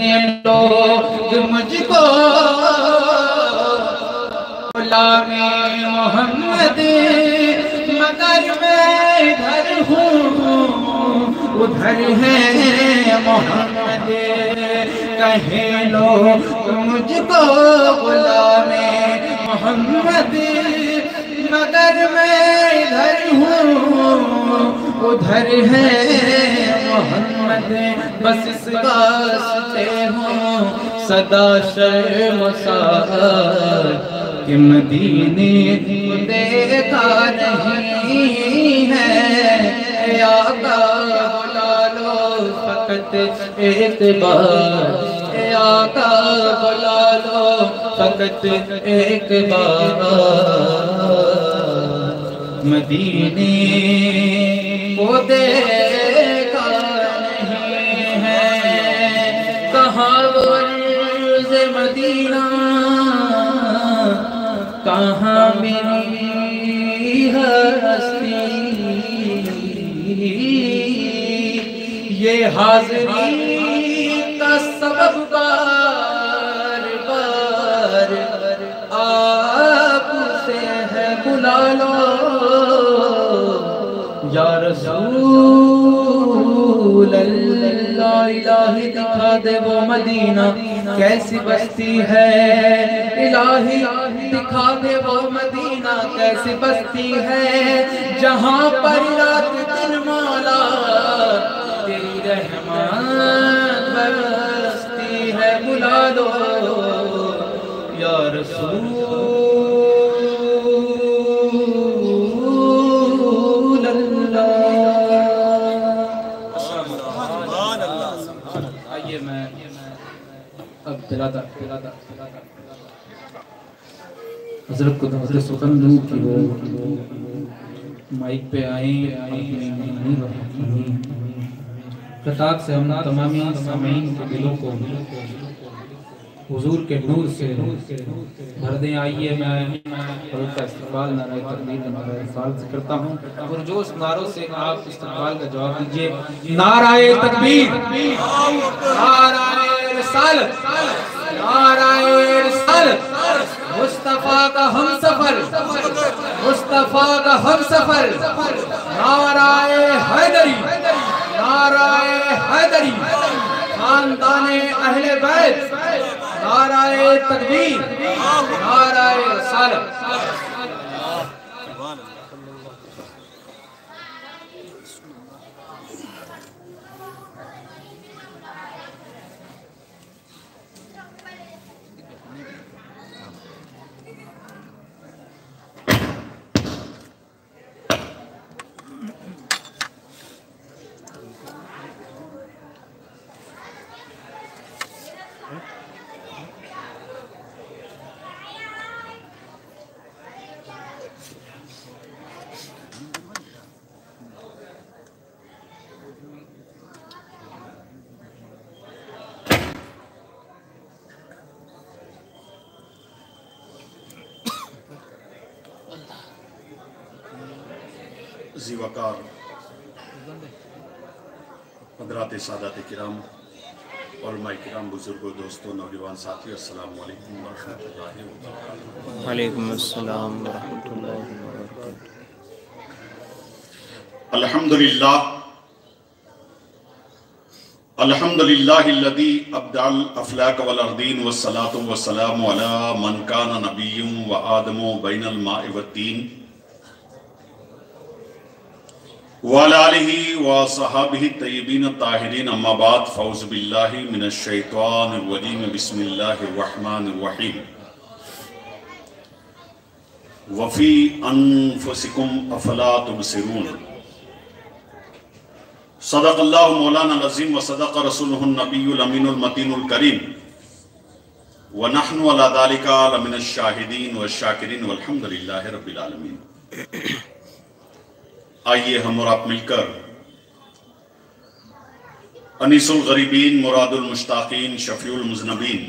لوگ مجھ کو غلام محمد، مگر میں ادھر ہوں ادھر ہے محمد۔ کہیں لوگ مجھ کو غلام محمد، مگر میں ادھر ہوں ادھر ہے محمد۔ بس اس واسطے ہوں صدا شرمسار کہ مدینے کو دیکھا نہیں ہے۔ یا آقا بلا لو فقط ایک بار، یا آقا بلا لو فقط ایک بار، مدینے کو دیکھا نہیں ہے۔ کہاں وہ عرض مدینہ، کہاں میری ہستی، یہ حاضری کا سبب بار بار آپ سے ہے، بلا لو یا رسول اللہ، الہی دکھا دے وہ مدینہ کیسی بستی ہے، الہی دکھا دے وہ مدینہ کیسی بستی ہے، جہاں پر رات دن مولا تیری رحمت برستی ہے۔ بلا لو یا رسول حضرت کو حضرت سخن دوں کہ وہ مائک پہ آئیں خطاب سے ہم تمامی سامعین کے دلوں کو حضور کے نور سے بھر دیں۔ آئیے میں حضرت کا استقبال نعرہ تکبیر نعرہ رسالت سے کرتا ہوں، پرجوش نعروں سے آپ استقبال کا جواب دیجئے۔ نعرہ تکبیر، نعرہ رسالت، نعرہ رسالت، مصطفیٰ کا ہم سفر، مصطفیٰ کا ہم سفر، نعرہ حیدری، نعرہ حیدری، خاندان اہل بیت، نعرہ تکبیر، نعرہ رسالت۔ ذی وقار حضرات سادات کرام، علماء کرام، بزرگوں، دوستوں، نوجوان ساتھی، السلام علیکم ورحمۃ اللہ وبرکاتہ۔ وعلیکم السلام ورحمۃ اللہ وبرکاتہ۔ الحمدللہ، الحمدللہ الذی ابدع الافلاک والارضین والصلاة والسلام علی من کان نبی و آدم بین الماء والتین وعلى آلہ وصحابہ الطیبین الطاہرین، اما بعد، فاعوذ باللہ من الشیطان الرجیم، بسم اللہ الرحمن الرحیم۔ وفی انفسکم افلا تبصرون، صدق اللہ مولانا العظیم وصدق رسولہ النبی الامین المتین الکریم، ونحن علی ذلک لمن الشاہدین والشاکرین والحمدللہ رب العالمین۔ آئیے ہم اور آپ مل کر انیس الغریبین، مراد المشتاقین، شفیع المذنبین،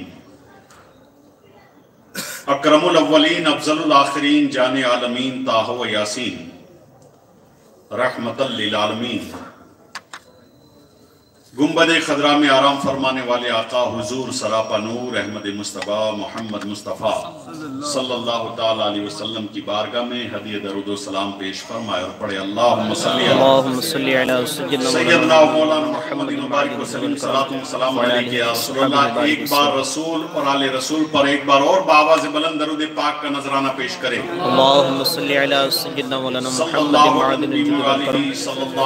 اکرم الاولین، افضل الآخرین، جان عالمین، طٰہ و یاسین، رحمت للعالمین، गुंबद खदरा में आराम फरमाने वाले आका हुजूर सरापा नूर अहमद मुस्तफ़ा मोहम्मद मुस्तफ़ा सल्लल्लाहु ताला अलैहि वसल्लम की बारगाह में हदिया दरूद व सलाम पेश फरमाए और पढ़े अल्लाहुम्मा सल्ली अला सय्यदना व मौलाना मुहम्मद मुबारक व सल्लम सलातु व सलाम अलैहि या रसूलल्लाह। एक बार रसूल और आले रसूल पर एक बार और बावाज़ बुलंद दरूद पाक का नजराना पेश करें। अल्लाहुम्मा सल्ली अला सय्यदना मौलाना मुहम्मद सल्लल्लाहु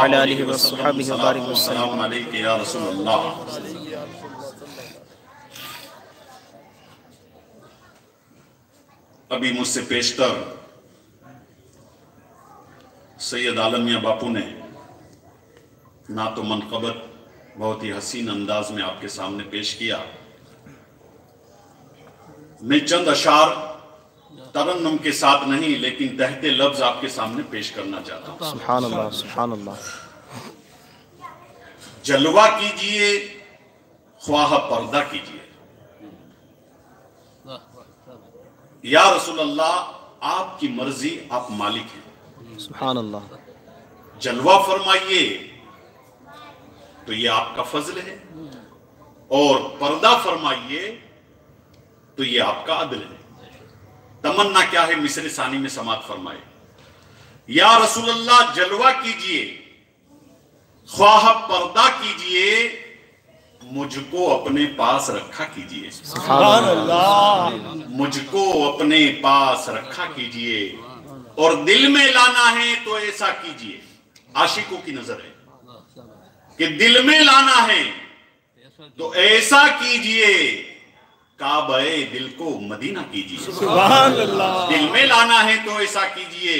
अलैहि व सल्लम बारिक व सलाम अलैहि या रसूलल्लाह। अभी मुझसे पेशतर सैयद आलमिया बापू ने ना तो मनक़बत बहुत ही हसीन अंदाज में आपके सामने पेश किया। मैं चंद अशार तरन्नुम के साथ नहीं लेकिन तहते लफ्ज आपके सामने पेश करना चाहता हूं। सुभान अल्लाह, सुभान अल्लाह। जलवा कीजिए ख्वाह पर्दा कीजिए, या रसूल अल्लाह आपकी मर्जी, आप मालिक हैं। सुभान अल्लाह। जलवा फरमाइए तो ये आपका फजल है, और पर्दा फरमाइए तो ये आपका अदल है। तमन्ना क्या है, मिसरे सानी में समात फरमाए, या रसूल अल्लाह जलवा कीजिए ख्वाह पर्दा कीजिए, मुझको अपने पास रखा कीजिए। सुभान अल्लाह। मुझको अपने पास रखा कीजिए, और दिल में लाना है तो ऐसा कीजिए। आशिकों की नजर है कि दिल में लाना है तो ऐसा कीजिए, काबे दिल को मदीना कीजिए। सुभान अल्लाह। दिल में लाना है तो ऐसा कीजिए,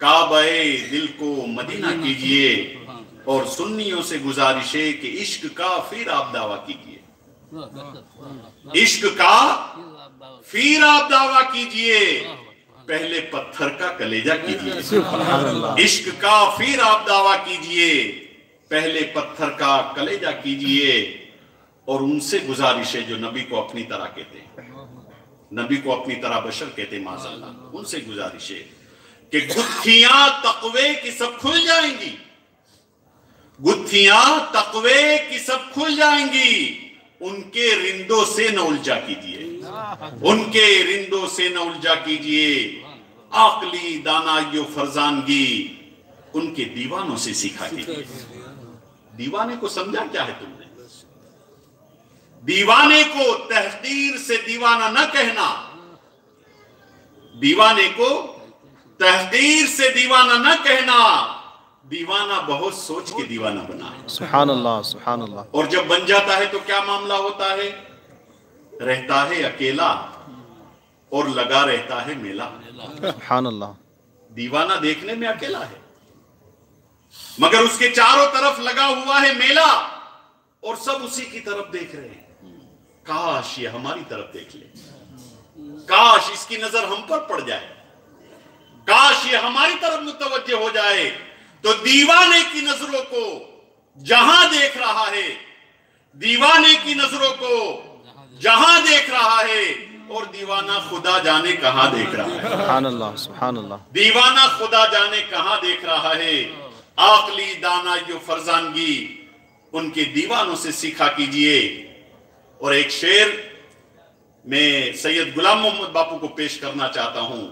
काबे दिल को मदीना कीजिए। और सुन्नियों से गुजारिश है कि इश्क का फिर आप दावा कीजिए, इश्क का फिर आप दावा कीजिए, पहले पत्थर का कलेजा कीजिए। इश्क का फिर आप दावा कीजिए, पहले पत्थर का कलेजा कीजिए। और उनसे गुजारिश है जो नबी को अपनी तरह कहते हैं, नबी को अपनी तरह बशर कहते माज़अल्लाह, उनसे गुजारिश है कि गुत्थियां तकवे की सब खुल जाएंगी, गुत्थियां तकवे की सब खुल जाएंगी, उनके रिंदों से न उलझा कीजिए, उनके रिंदों से न उलझा कीजिए। आकली दानाइयो फरजानगी उनके दीवानों से सीखा कीजिए। दीवाने को समझा क्या है तुमने? दीवाने को तहकीर से दीवाना न कहना, दीवाने को तहकीर से दीवाना न कहना, दीवाना बहुत सोच के दीवाना बना है। सुभान अल्लाह, सुभान अल्लाह। और जब बन जाता है तो क्या मामला होता है? रहता है अकेला और लगा रहता है मेला। सुभान अल्लाह। दीवाना देखने में अकेला है मगर उसके चारों तरफ लगा हुआ है मेला, और सब उसी की तरफ देख रहे हैं। काश ये हमारी तरफ देख ले, काश इसकी नजर हम पर पड़ जाए, काश ये हमारी तरफ मुतवज्जे हो जाए। तो दीवाने की नजरों को जहां देख रहा है, दीवाने की नजरों को जहां देख रहा है, और दीवाना खुदा जाने कहां देख रहा है। सुभान अल्लाह, सुभान अल्लाह। दीवाना खुदा जाने कहां देख रहा है। आकली दानाइयो फरजानगी उनके दीवानों से सीखा कीजिए। और एक शेर मैं सैयद गुलाम मोहम्मद बापू को पेश करना चाहता हूं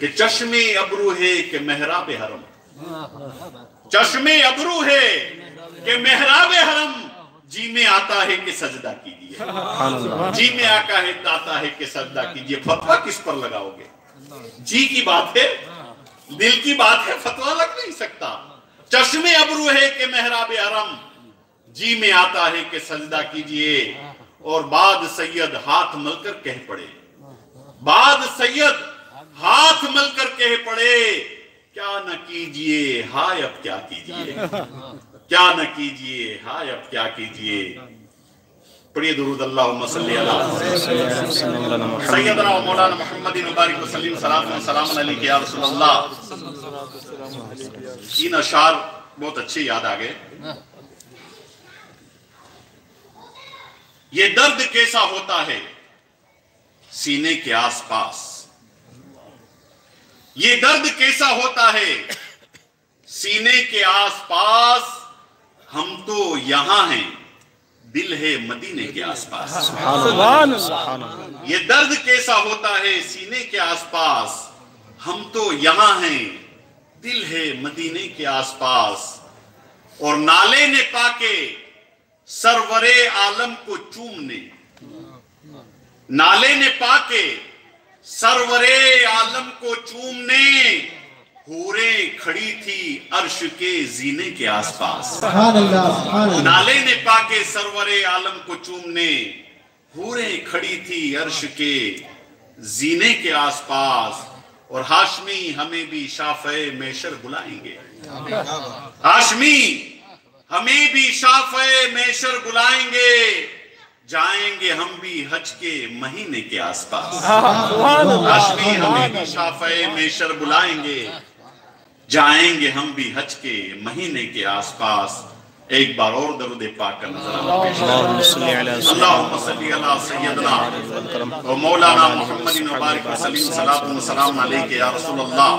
कि चश्मे अबरू है कि मेहराब हरम, चश्मे अबरू है कि मेहराब हरम, जी में आता है कि सजदा कीजिए, जी में आता है कि सजदा कीजिए। फतवा किस पर लगाओगे? जी की बात है, दिल की बात है, फतवा लग नहीं सकता। चश्मे अबरू है कि मेहराब हरम, जी में आता है कि सजदा कीजिए। और बाद सैयद हाथ मलकर कह पड़े, बाद सैयद हाथ मलकर कह पड़े, क्या न कीजिए हाय अब क्या कीजिए, क्या न कीजिए हाय अब क्या कीजिए। पढ़िए दुरूद अल्लाहुम्मा सल्ली अला सय्यदना व मौलाना मुहम्मदिन मुबारक व सल्लिम सलातु व सलाम अलैहि या रसूलल्लाह। इन अशार बहुत अच्छे याद आ गए। ये दर्द कैसा होता है सीने के आसपास, ये दर्द कैसा होता है सीने के आसपास, ہم تو یہاں ہیں، دل ہے مدینے کے آس پاس۔ سبحان اللہ۔ یہ درد کیسا ہوتا ہے سینے کے آس پاس، ہم تو یہاں ہیں، دل ہے مدینے کے آس پاس۔ اور نالے نے پا کے سرور عالم کو چومنے، نالے نے پا کے سرور عالم کو چومنے، حوریں کھڑی تھی عرش کے زینے کے آس پاس۔ سبحان اللہ، سبحان اللہ۔ نالے نے پا کے سرور عالم کو چومنے، حوریں کھڑی تھی عرش کے زینے کے آس پاس۔ اور ہاشمی ہمیں بھی شافع محشر بلائیں گے، ہاشمی ہمیں بھی شافع محشر بلائیں گے، جائیں گے ہم بھی حج کے مہینے کے آس پاس۔ ہاشمی ہمیں بھی شافع محشر بلائیں گے، جائیں گے ہم بھی حج کے مہینے کے آس پاس۔ ایک بار اور درود پاک کا نظر اللہم صلی علی اللہم صلی علی سیدنا و مولانا محمد مبارک وسلم، صلاۃ و سلام علیک یا رسول اللہ۔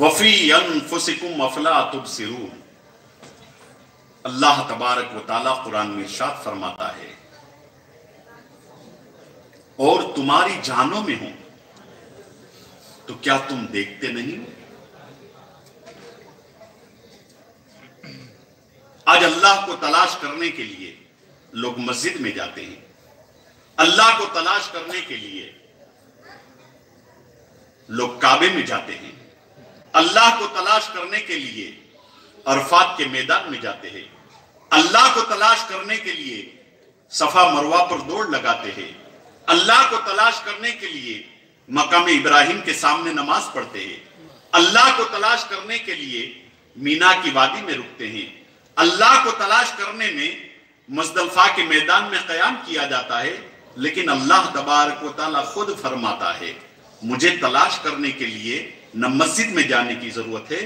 وفی انفسکم افلا تبصرون، اللہ تبارک و تعالیٰ قرآن میں ارشاد فرماتا ہے، اور تمہاری جانوں میں ہوں تو کیا تم دیکھتے نہیں ہو؟ آج اللہ کو تلاش کرنے کے لیے لوگ مسجد میں جاتے ہیں، اللہ کو تلاش کرنے کے لیے لوگ کعبے میں جاتے ہیں، اللہ کو تلاش کرنے کے لیے عرفات کے میدان میں جاتے ہیں، اللہ کو تلاش کرنے کے لیے صفا مروہ پر دوڑ لگاتے ہیں، اللہ کو تلاش کرنے کے لیے مقام ابراہیم کے سامنے نماز پڑھتے ہیں، اللہ کو تلاش کرنے کے لیے مینا کی وادی میں رکتے ہیں، اللہ کو تلاش کرنے میں مزدلفہ کے میدان میں قیام کیا جاتا ہے۔ لیکن اللہ تبارک و تعالیٰ خود فرماتا ہے، مجھے تلاش کرنے کے لیے نہ مسجد میں جانے کی ضرورت ہے،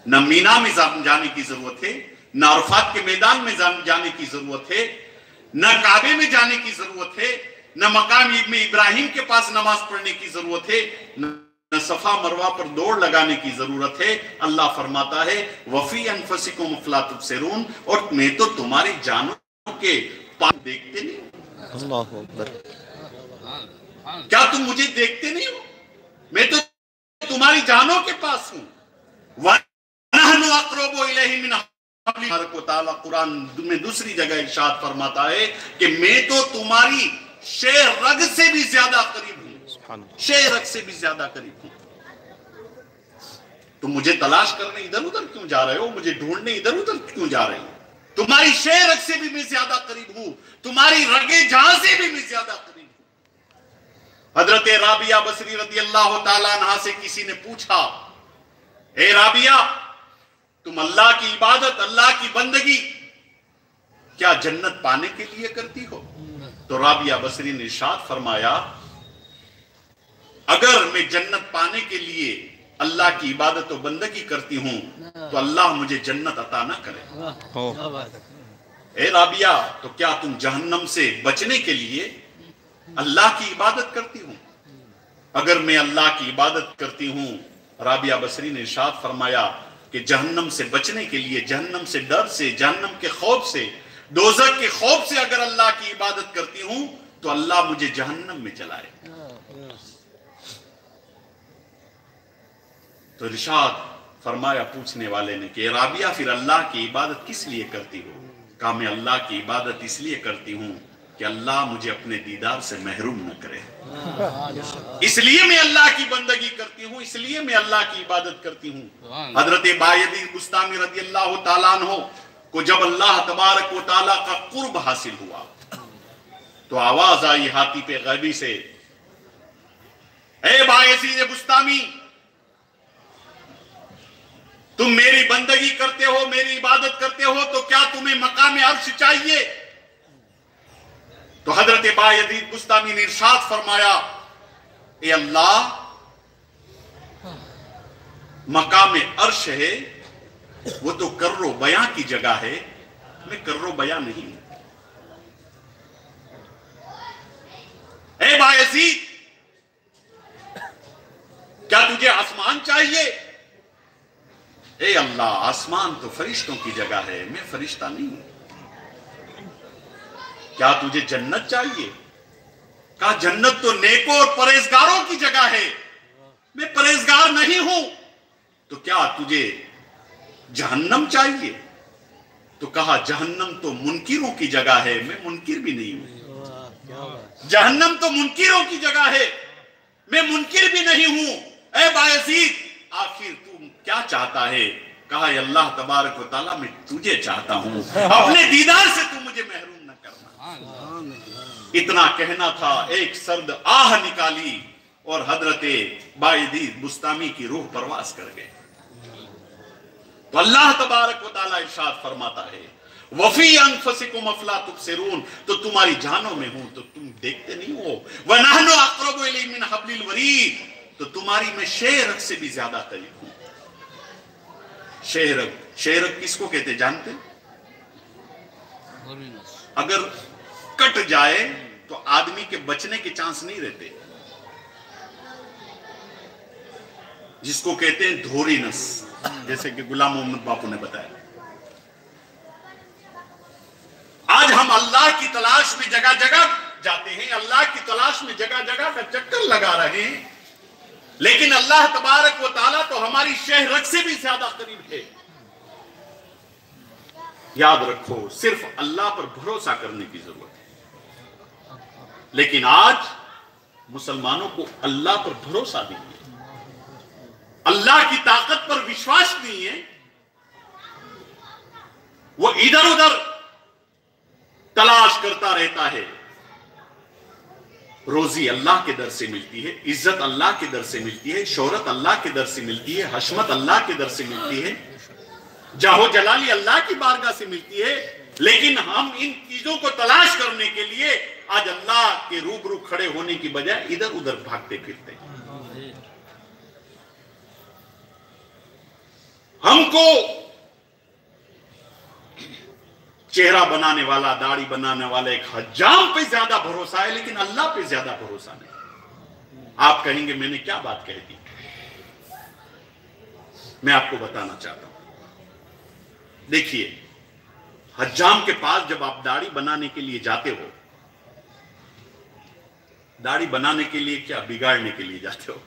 نہ مینا میں جانے کی ضرورت ہے، نہ عرفات کے میدان میں جانے کی ضرورت ہے، نہ کعبے میں جانے کی ضرورت ہے، نہ مقام ابراہیم کے پاس نماز پڑھنے کی ضرورت ہے، نہ صفا مروہ پر دوڑ لگانے کی ضرورت ہے۔ اللہ فرماتا ہے وفی انفسکم افلا تبصرون، اور میں تو تمہاری جانوں کے پاس دیکھتے نہیں، اللہ اکبر۔ کیا تم مجھے دیکھتے نہیں ہو؟ میں تو تمہاری جانوں کے پاس ہوں۔ وَنَحْنُ أَقْرَبُ إِلَيْهِ مِنْ حَبْلِ الْوَرِيدِ، کو تعالیٰ قرآن میں دوسری جگہ ارشاد فرماتا ہے کہ میں تو تمہاری شہ رگ سے بھی زیادہ قریب ہوں، شہ رگ سے بھی زیادہ قریب ہوں۔ تم مجھے تلاش کرنے ادھر ادھر کیوں جا رہے ہو؟ مجھے ڈھونڈنے ادھر ادھر کیوں جا رہے ہو؟ تمہاری شہ رگ سے بھی میں زیادہ قریب ہوں، تمہاری رگے جہاں سے بھی میں زیادہ قریب ہوں۔ حضرت رابعہ بصری رضی اللہ تعالیٰ عنہ سے کسی نے پوچھا، اے رابعہ، تم اللہ کی عبادت، اللہ کی بندگی کیا جنت پانے کے لیے کرتی ہو؟ تو رابعہ بصری نے ارشاد فرمایا، اگر میں جنت پانے کے لیے اللہ کی عبادت و بندگی کرتی ہوں تو اللہ مجھے جنت عطا نہ کرے۔ اے رابعہ، تو کیا تم جہنم سے بچنے کے لیے اللہ کی عبادت کرتی ہوں؟ اگر میں اللہ کی عبادت کرتی ہوں، رابعہ بصری نے ارشاد فرمایا کہ جہنم سے بچنے کے لیے، جہنم سے ڈر سے، جہنم کے خوف سے، دوزخ کے خوف سے اگر اللہ کی عبادت کرتی ہوں تو اللہ مجھے جہنم میں چلائے۔ تو ارشاد فرمایا پوچھنے والے نے کہ رابعہ، پھر اللہ کی عبادت کس لیے کرتی ہو؟ کہا میں اللہ کی عبادت اس لیے کرتی ہوں کہ اللہ مجھے اپنے دیدار سے محروم نہ کرے، اس لیے میں اللہ کی بندگی کرتی ہوں، اس لیے میں اللہ کی عبادت کرتی ہوں۔ حضرت بایزید بستامی رضی اللہ تعالیٰ عنہ کو جب اللہ تبارک و تعالیٰ کا قرب حاصل ہوا تو آواز آئی ہاتھی پہ غیبی سے، اے بایزید بستامی، تم میری بندگی کرتے ہو، میری عبادت کرتے ہو، تو کیا تمہیں مقام عرش چاہیے؟ تو حضرت بایزید بستامی نے ارشاد فرمایا، اے اللہ، مقام عرش ہے وہ تو کر و بیاں کی جگہ ہے، میں کر و بیاں نہیں ہوں۔ اے بایزید، کیا تجھے آسمان چاہیے؟ اے اللہ آسمان تو فرشتوں کی جگہ ہے، میں فرشتہ نہیں ہوں، کیا تجھے جنت چاہیے؟ کہا جنت تو نیکوں اور پرہیزگاروں کی جگہ ہے، میں پرہیزگار نہیں ہوں، تو کیا تجھے جہنم چاہیے؟ تو کہا جہنم تو منکروں کی جگہ ہے، میں منکر بھی نہیں ہوں، جہنم تو منکروں کی جگہ ہے، میں منکر بھی نہیں ہوں، اے بایزید آخر تو کیا چاہتا ہے؟ کہا اے اللہ تبارک و تعالیٰ میں تجھے چاہتا ہوں، اپنے دیدار سے تو مجھے محروم نہ کرنا۔ اتنا کہنا تھا، ایک سرد آہ نکالی اور حضرت بایزید بسطامی کی روح پرواز کر گئے۔ تو اللہ تبارک و تعالیٰ ارشاد فرماتا ہے وَفِي أَنفُسِكُمْ أَفَلَا تُبْصِرُونَ، تو تمہاری جانوں میں ہوں تو تم دیکھتے نہیں ہو، وَنَحْنُ أَقْرَبُ إِلَيْهِ مِنْ حَبْلِ الْوَرِيدِ، تو تمہاری میں شہرک سے بھی زیادہ قریب ہوں۔ شہرک کس کو کہتے جانتے؟ اگر کٹ جائے تو آدمی کے بچنے کے چانس نہیں رہتے، جس کو کہتے ہیں دھوری نس، جیسے کہ غلام محمد باپو نے بتایا۔ آج ہم اللہ کی تلاش میں جگہ جگہ جاتے ہیں، اللہ کی تلاش میں جگہ جگہ کا چکر لگا رہے ہیں، لیکن اللہ تبارک و تعالیٰ تو ہماری شہرک سے بھی زیادہ قریب ہے۔ یاد رکھو صرف اللہ پر بھروسہ کرنے کی ضرورت ہے، لیکن آج مسلمانوں کو اللہ پر بھروسہ نہیں ہے، اللہ کی طاقت پر وشواس نہیں ہے، وہ ادھر ادھر تلاش کرتا رہتا ہے۔ روزی اللہ کے در سے ملتی ہے، عزت اللہ کے در سے ملتی ہے، شہرت اللہ کے در سے ملتی ہے، حشمت اللہ کے در سے ملتی ہے، جاہ و جلالی اللہ کی بارگاہ سے ملتی ہے، لیکن ہم ان چیزوں کو تلاش کرنے کے لیے آج اللہ کے روبرو کھڑے ہونے کی بجائے ادھر ادھر بھاگتے پھرتے ہیں۔ ہم کو چہرہ بنانے والا، داڑھی بنانے والا ایک حجام پہ زیادہ بھروسہ ہے، لیکن اللہ پہ زیادہ بھروسہ نہیں۔ آپ کہیں گے میں نے کیا بات کہہ دی؟ میں آپ کو بتانا چاہتا ہوں، دیکھیے حجام کے پاس جب آپ داڑھی بنانے کے لیے جاتے ہو، داڑھی بنانے کے لیے کیا بگاڑنے کے لیے جاتے ہو؟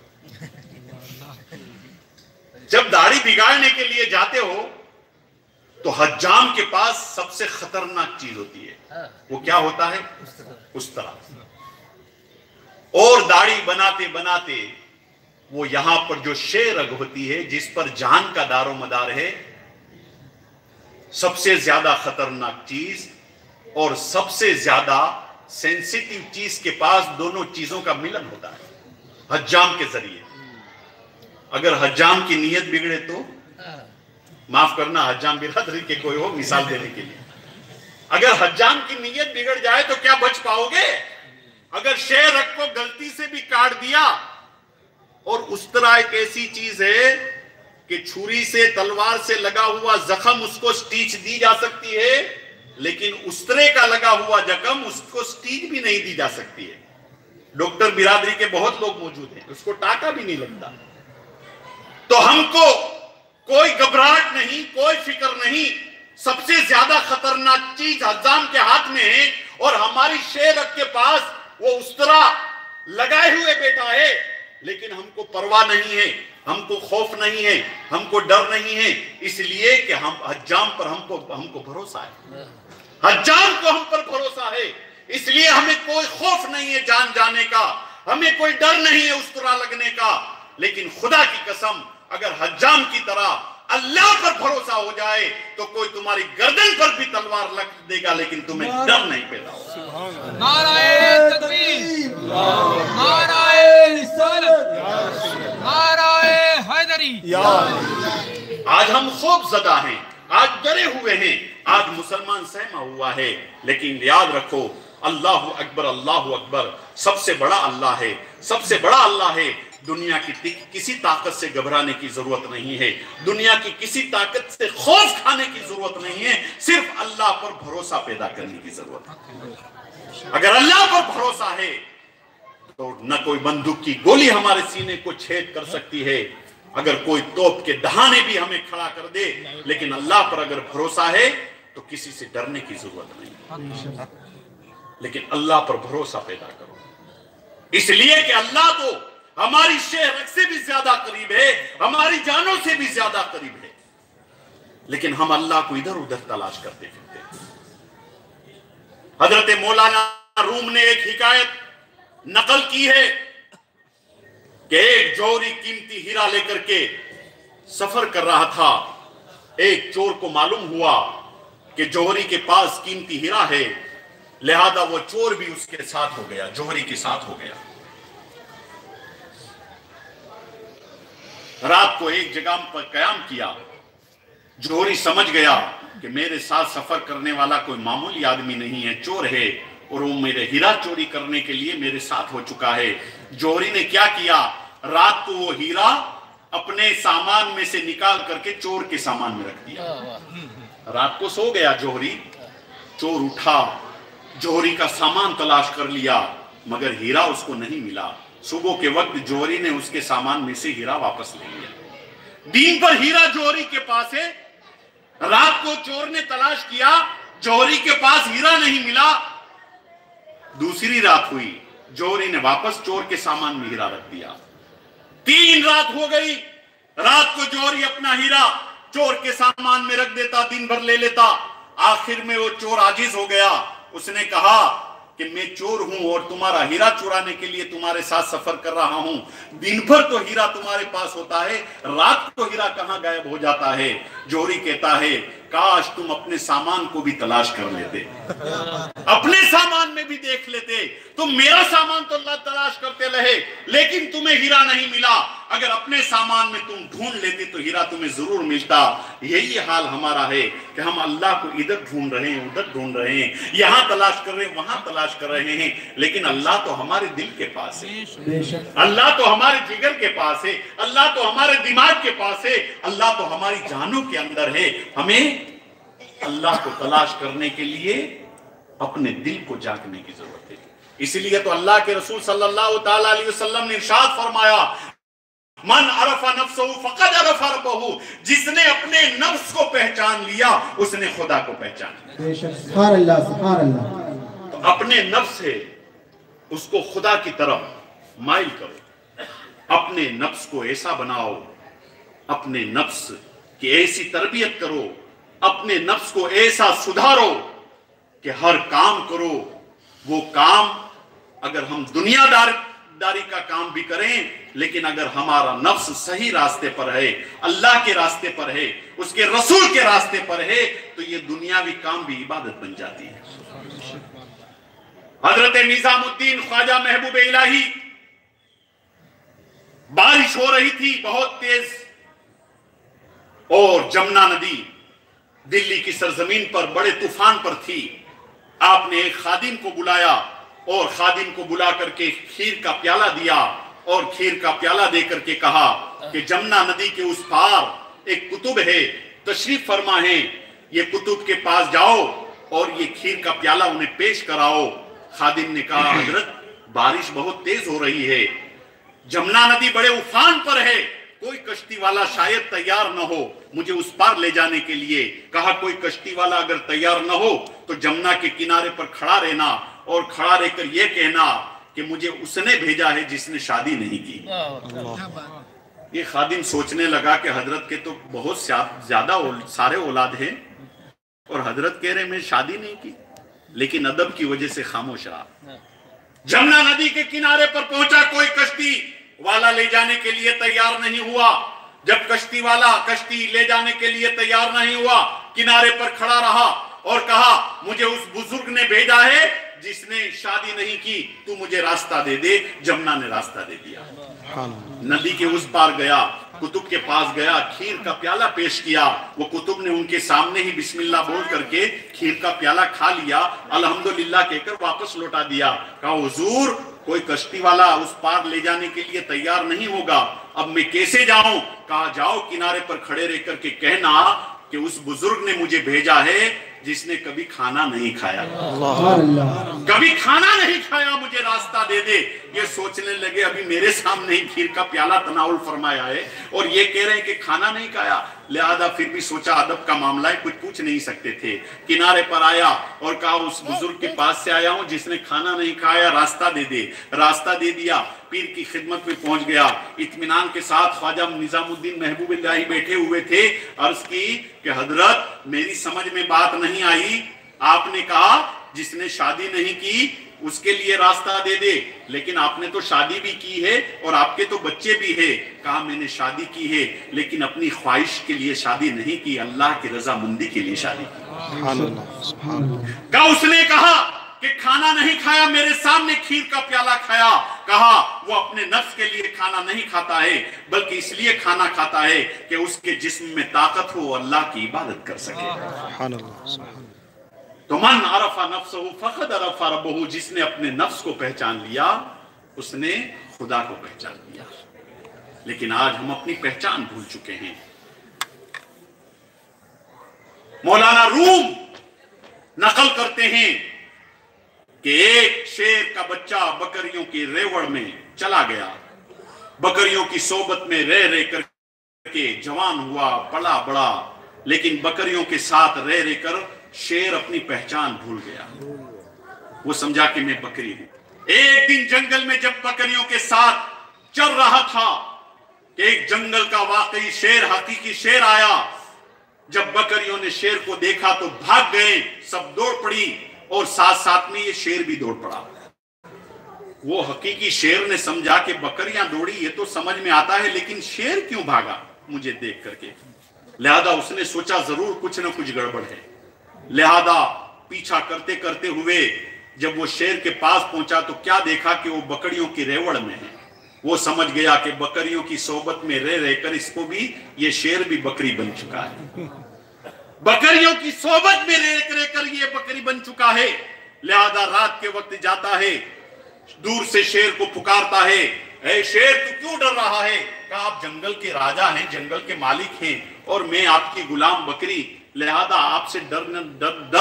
جب داڑھی بگاڑنے کے لیے جاتے ہو تو حجام کے پاس سب سے خطرناک چیز ہوتی ہے، وہ کیا ہوتا ہے؟ اس طرح۔ اور داڑھی بناتے بناتے وہ یہاں پر جو شیرگ ہوتی ہے، جس پر جان کا دار و مدار ہے، سب سے زیادہ خطرناک چیز اور سب سے زیادہ سینسیٹیو چیز کے پاس دونوں چیزوں کا ملن ہوتا ہے حجام کے ذریعے۔ اگر حجام کی نیت بگڑے تو معاف کرنا، حجام برادری کے کوئی ہو مثال دینے کے لیے، اگر حجام کی نیت بگڑ جائے تو کیا بچ پاؤ گے؟ اگر شہرک کو غلطی سے بھی کاٹ دیا، اور اس طرح ایک ایسی چیز ہے کہ چھری سے تلوار سے لگا ہوا زخم اس کو سٹیچ دی جا سکتی ہے، لیکن استرے کا لگا ہوا زخم اس کو سٹیچ بھی نہیں دی جا سکتی ہے۔ ڈاکٹر برادری کے بہت لوگ موجود ہیں، اس کو ٹاکا بھی نہیں لگتا۔ تو ہم کو کوئی گھبراہٹ نہیں، کوئی فکر نہیں، سب سے زیادہ خطرناک چیز حجام کے ہاتھ میں ہے، اور ہماری شیرک کے پاس وہ اس طرح لگائے ہوئے بیٹھا ہے، لیکن ہم کو پرواہ نہیں ہے، ہم کو خوف نہیں ہے، ہم کو ڈر نہیں ہے، اس لیے کہ ہم حجام پر ہم کو بھروسہ ہے، حجام کو ہم پر بھروسہ ہے، اس لیے ہمیں کوئی خوف نہیں ہے جان جانے کا، ہمیں کوئی ڈر نہیں ہے اس طرح لگنے کا۔ لیکن خدا کی قسم اگر حجام کی طرح اللہ پر بھروسہ ہو جائے تو کوئی تمہاری گردن پر بھی تلوار لگ دے گا، لیکن تمہیں ڈر نہیں پیدا ہوگا۔ نعرہ تکبیر، نعرہ رسالت، نعرہ حیدری۔ آج ہم خوف زدہ ہیں، آج ڈرے ہوئے ہیں، آج مسلمان سہما ہوا ہے، لیکن یاد رکھو اللہ اکبر، اللہ اکبر، سب سے بڑا اللہ ہے، سب سے بڑا اللہ ہے۔ دنیا کی کسی طاقت سے گھبرانے کی ضرورت نہیں ہے، دنیا کی کسی طاقت سے خوف کھانے کی ضرورت نہیں ہے، صرف اللہ پر بھروسہ پیدا کرنے کی ضرورت ہے۔ اگر اللہ پر بھروسہ ہے تو نہ کوئی بندوق کی گولی ہمارے سینے کو چھید کر سکتی ہے، اگر کوئی توپ کے دہانے بھی ہمیں کھڑا کر دے، لیکن اللہ پر اگر بھروسہ ہے تو کسی سے ڈرنے کی ضرورت نہیں، لیکن اللہ پر بھروسہ پیدا کرو، اس لیے کہ اللہ تو ہماری شہر سے بھی زیادہ قریب ہے، ہماری جانوں سے بھی زیادہ قریب ہے، لیکن ہم اللہ کو ادھر ادھر تلاش کرتے پھرتے ہیں۔ حضرت مولانا روم نے ایک حکایت نقل کی ہے کہ ایک جوہری قیمتی ہیرا لے کر کے سفر کر رہا تھا، ایک چور کو معلوم ہوا کہ جوہری کے پاس قیمتی ہیرا ہے، لہذا وہ چور بھی اس کے ساتھ ہو گیا، جوہری کے ساتھ ہو گیا۔ رات کو ایک جگہ پر قیام کیا، جوہری سمجھ گیا کہ میرے ساتھ سفر کرنے والا کوئی معمولی آدمی نہیں ہے، چور ہے، اور وہ میرے ہیرا چوری کرنے کے لیے میرے ساتھ ہو چکا ہے۔ جوہری نے کیا کیا، رات کو وہ ہیرا اپنے سامان میں سے نکال کر کے چور کے سامان میں رکھ دیا۔ رات کو سو گیا جوہری، چور اٹھا، جوہری کا سامان تلاش کر لیا، مگر ہیرا اس کو نہیں ملا۔ صبح کے وقت جوہری نے اس کے سامان میں سے ہیرا واپس لے لیا۔ دن پر ہیرا جوہری کے پاس ہے، رات کو چور نے تلاش کیا، جوہری کے پاس ہیرا نہیں ملا۔ دوسری رات ہوئی، جوہری نے واپس چور کے سامان میں ہیرا رکھ دیا۔ 3 رات ہو گئی، رات کو جوہری اپنا ہیرا چور کے سامان میں رکھ دیتا، دن بھر لے لیتا۔ آخر میں وہ چور عاجز ہو گیا، اس نے کہا کہ میں چور ہوں اور تمہارا ہیرا چورانے کے لیے تمہارے ساتھ سفر کر رہا ہوں، دن بھر تو ہیرا تمہارے پاس ہوتا ہے، رات کو ہیرا کہاں غائب ہو جاتا ہے؟ جوہری کہتا ہے کاش تم اپنے سامان کو بھی تلاش کر لیتے، اپنے سامان میں بھی دیکھ لیتے، تم میرا سامان تو اللہ تلاش کرتے رہے لیکن تمہیں ہیرا نہیں ملا، اگر اپنے سامان میں تم ڈھونڈ لیتے تو ہیرا تمہیں ضرور ملتا۔ یہی حال ہمارا ہے کہ ہم اللہ کو ادھر ڈھونڈ رہے ہیں، ادھر ڈھونڈ رہے ہیں، یہاں تلاش کر رہے ہیں، وہاں تلاش کر رہے ہیں، لیکن اللہ تو ہمارے دل کے پاس ہے، اللہ تو ہمارے جگر کے پاس ہے، اللہ تو ہمارے دماغ کے پاس ہے، اللہ تو ہماری جانوں کے اندر ہے۔ ہمیں اللہ کو تلاش کرنے کے لیے اپنے دل کو جاگنے کی ضرورت ہے۔ اس لیے تو اللہ کے رسول صلی اللہ تعالیٰ علیہ وسلم نے ارشاد فرمایا، من عرف نفسہ فقد عرف ربہ، جس نے اپنے نفس کو پہچان لیا اس نے خدا کو پہچان لیا۔ سبحان اللہ، سبحان اللہ۔ تو اپنے نفس ہے اس کو خدا کی طرف مائل کرو، اپنے نفس کو ایسا بناؤ، اپنے نفس کی ایسی تربیت کرو، اپنے نفس کو ایسا سدھارو کہ ہر کام کرو، وہ کام اگر ہم دنیا داری کا کام بھی کریں، لیکن اگر ہمارا نفس صحیح راستے پر ہے، اللہ کے راستے پر ہے، اس کے رسول کے راستے پر ہے، تو یہ دنیاوی کام بھی عبادت بن جاتی ہے۔ حضرت نظام الدین خواجہ محبوب الہی، بارش ہو رہی تھی بہت تیز، اور جمنا ندی دلی کی سرزمین پر بڑے طوفان پر تھی۔ آپ نے ایک خادم کو بلایا اور خادم کو بلا کر کے کھیر کا پیالہ دیا، اور کھیر کا پیالہ دے کر کے کہا کہ جمنا ندی کے اس پار ایک کتب ہے، تشریف فرما ہے، یہ کتب کے پاس جاؤ اور یہ کھیر کا پیالہ انہیں پیش کراؤ۔ خادم نے کہا حضرت بارش بہت تیز ہو رہی ہے، جمنا ندی بڑے افان پر ہے، کوئی کشتی والا شاید تیار نہ ہو مجھے اس پار لے جانے کے لیے۔ کہا کوئی کشتی والا اگر تیار نہ ہو تو جمنا کے کنارے پر کھڑا رہنا اور کھڑا رہ کر یہ کہنا کہ مجھے اس نے بھیجا ہے جس نے شادی نہیں کی۔ یہ خادم سوچنے لگا کہ حضرت کے تو بہت زیادہ سارے اولاد ہیں اور حضرت کہہ رہے میں شادی نہیں کی، لیکن ادب کی وجہ سے خاموش رہا۔ جمنا ندی کے کنارے پر پہنچا، کوئی کشتی والا لے جانے کے لیے تیار نہیں ہوا۔ جب کشتی والا کشتی لے جانے کے لیے تیار نہیں ہوا، کنارے پر کھڑا رہا اور کہا مجھے اس بزرگ نے بھیجا ہے جس نے شادی نہیں کی، تو مجھے راستہ دے دے۔ جمنا نے راستہ دے دیا، ندی کے اس پار گیا، کتب کے پاس گیا، کھیر کا پیالہ پیش کیا۔ وہ کتب نے ان کے سامنے ہی بسم اللہ بول کر کے کھیر کا پیالہ کھا لیا، الحمدللہ کہہ کر واپس لوٹا دیا۔ کہا حضور کوئی کشتی والا اس پار لے جانے کے لیے تیار نہیں ہوگا، اب میں کیسے جاؤں؟ کہا جاؤ کنارے پر کھڑے رہ کر کے کہنا کہ اس بزرگ نے مجھے بھیجا ہے جس نے کبھی کھانا نہیں کھایا، कभी खाना नहीं खाया, मुझे रास्ता दे दे। ये सोचने लगे अभी मेरे सामने ही खीर का प्याला तनाउल फरमाया है और ये कह रहे हैं कि खाना नहीं खाया। लिहाजा फिर भी सोचा अदब का मामला है, कुछ पूछ नहीं सकते थे। किनारे पर आया और कहा उस बुजुर्ग के पास से आया हूं जिसने खाना नहीं खाया, रास्ता दे दे। रास्ता दे दिया, पीर की खिदमत में पहुंच गया। इत्मीनान के साथ ख्वाजा निजामुद्दीन महबूबिल्लाही बैठे हुए थे। अर्ज की कि हजरत मेरी समझ में बात नहीं आई, आपने कहा जिसने शादी नहीं की उसके लिए रास्ता दे दे, लेकिन आपने तो शादी भी की है और आपके तो बच्चे भी है। कहा मैंने शादी की है लेकिन अपनी ख्वाहिश के लिए शादी नहीं की, अल्लाह की रजामंदी के लिए शादी की। कहा उसने कहा कि खाना नहीं खाया, मेरे सामने खीर का प्याला खाया। कहा वो अपने नफ्स के लिए खाना नहीं खाता है बल्कि इसलिए खाना खाता है कि उसके जिस्म में ताकत हो, अल्लाह की इबादत कर सके। तो मन अरफा नफ्सहु फक़द अरफा रब्बहु, जिसने अपने नफ्स को पहचान लिया उसने खुदा को पहचान लिया। लेकिन आज हम अपनी पहचान भूल चुके हैं। मौलाना रूम नकल करते हैं कि एक शेर का बच्चा बकरियों की रेवड़ में चला गया, बकरियों की सोबत में रह रह करके जवान हुआ, पला बड़ा, लेकिन बकरियों के साथ रह रह कर शेर अपनी पहचान भूल गया। वो समझा कि मैं बकरी हूं। एक दिन जंगल में जब बकरियों के साथ चल रहा था कि एक जंगल का वाकई शेर, हकीकी शेर आया। जब बकरियों ने शेर को देखा तो भाग गए, सब दौड़ पड़ी और साथ साथ में ये शेर भी दौड़ पड़ा। वो हकीकी शेर ने समझा कि बकरियां दौड़ी ये तो समझ में आता है, लेकिन शेर क्यों भागा मुझे देख करके। लिहाजा उसने सोचा जरूर कुछ ना कुछ गड़बड़ है। लिहाजा पीछा करते करते हुए जब वो शेर के पास पहुंचा तो क्या देखा कि वो बकरियों की रेवड़ में है। वो समझ गया कि बकरियों की सोबत में रह रहकर इसको भी, ये शेर भी बकरी बन चुका है। बकरियों की सोबत में रहकर ये बकरी बन चुका है। लिहाजा रात के वक्त जाता है, दूर से शेर को पुकारता है, ऐ शेर तू क्यों डर रहा है? कहा आप जंगल के राजा हैं, जंगल के मालिक हैं और मैं आपकी गुलाम बकरी, लिहाजा आपसे डर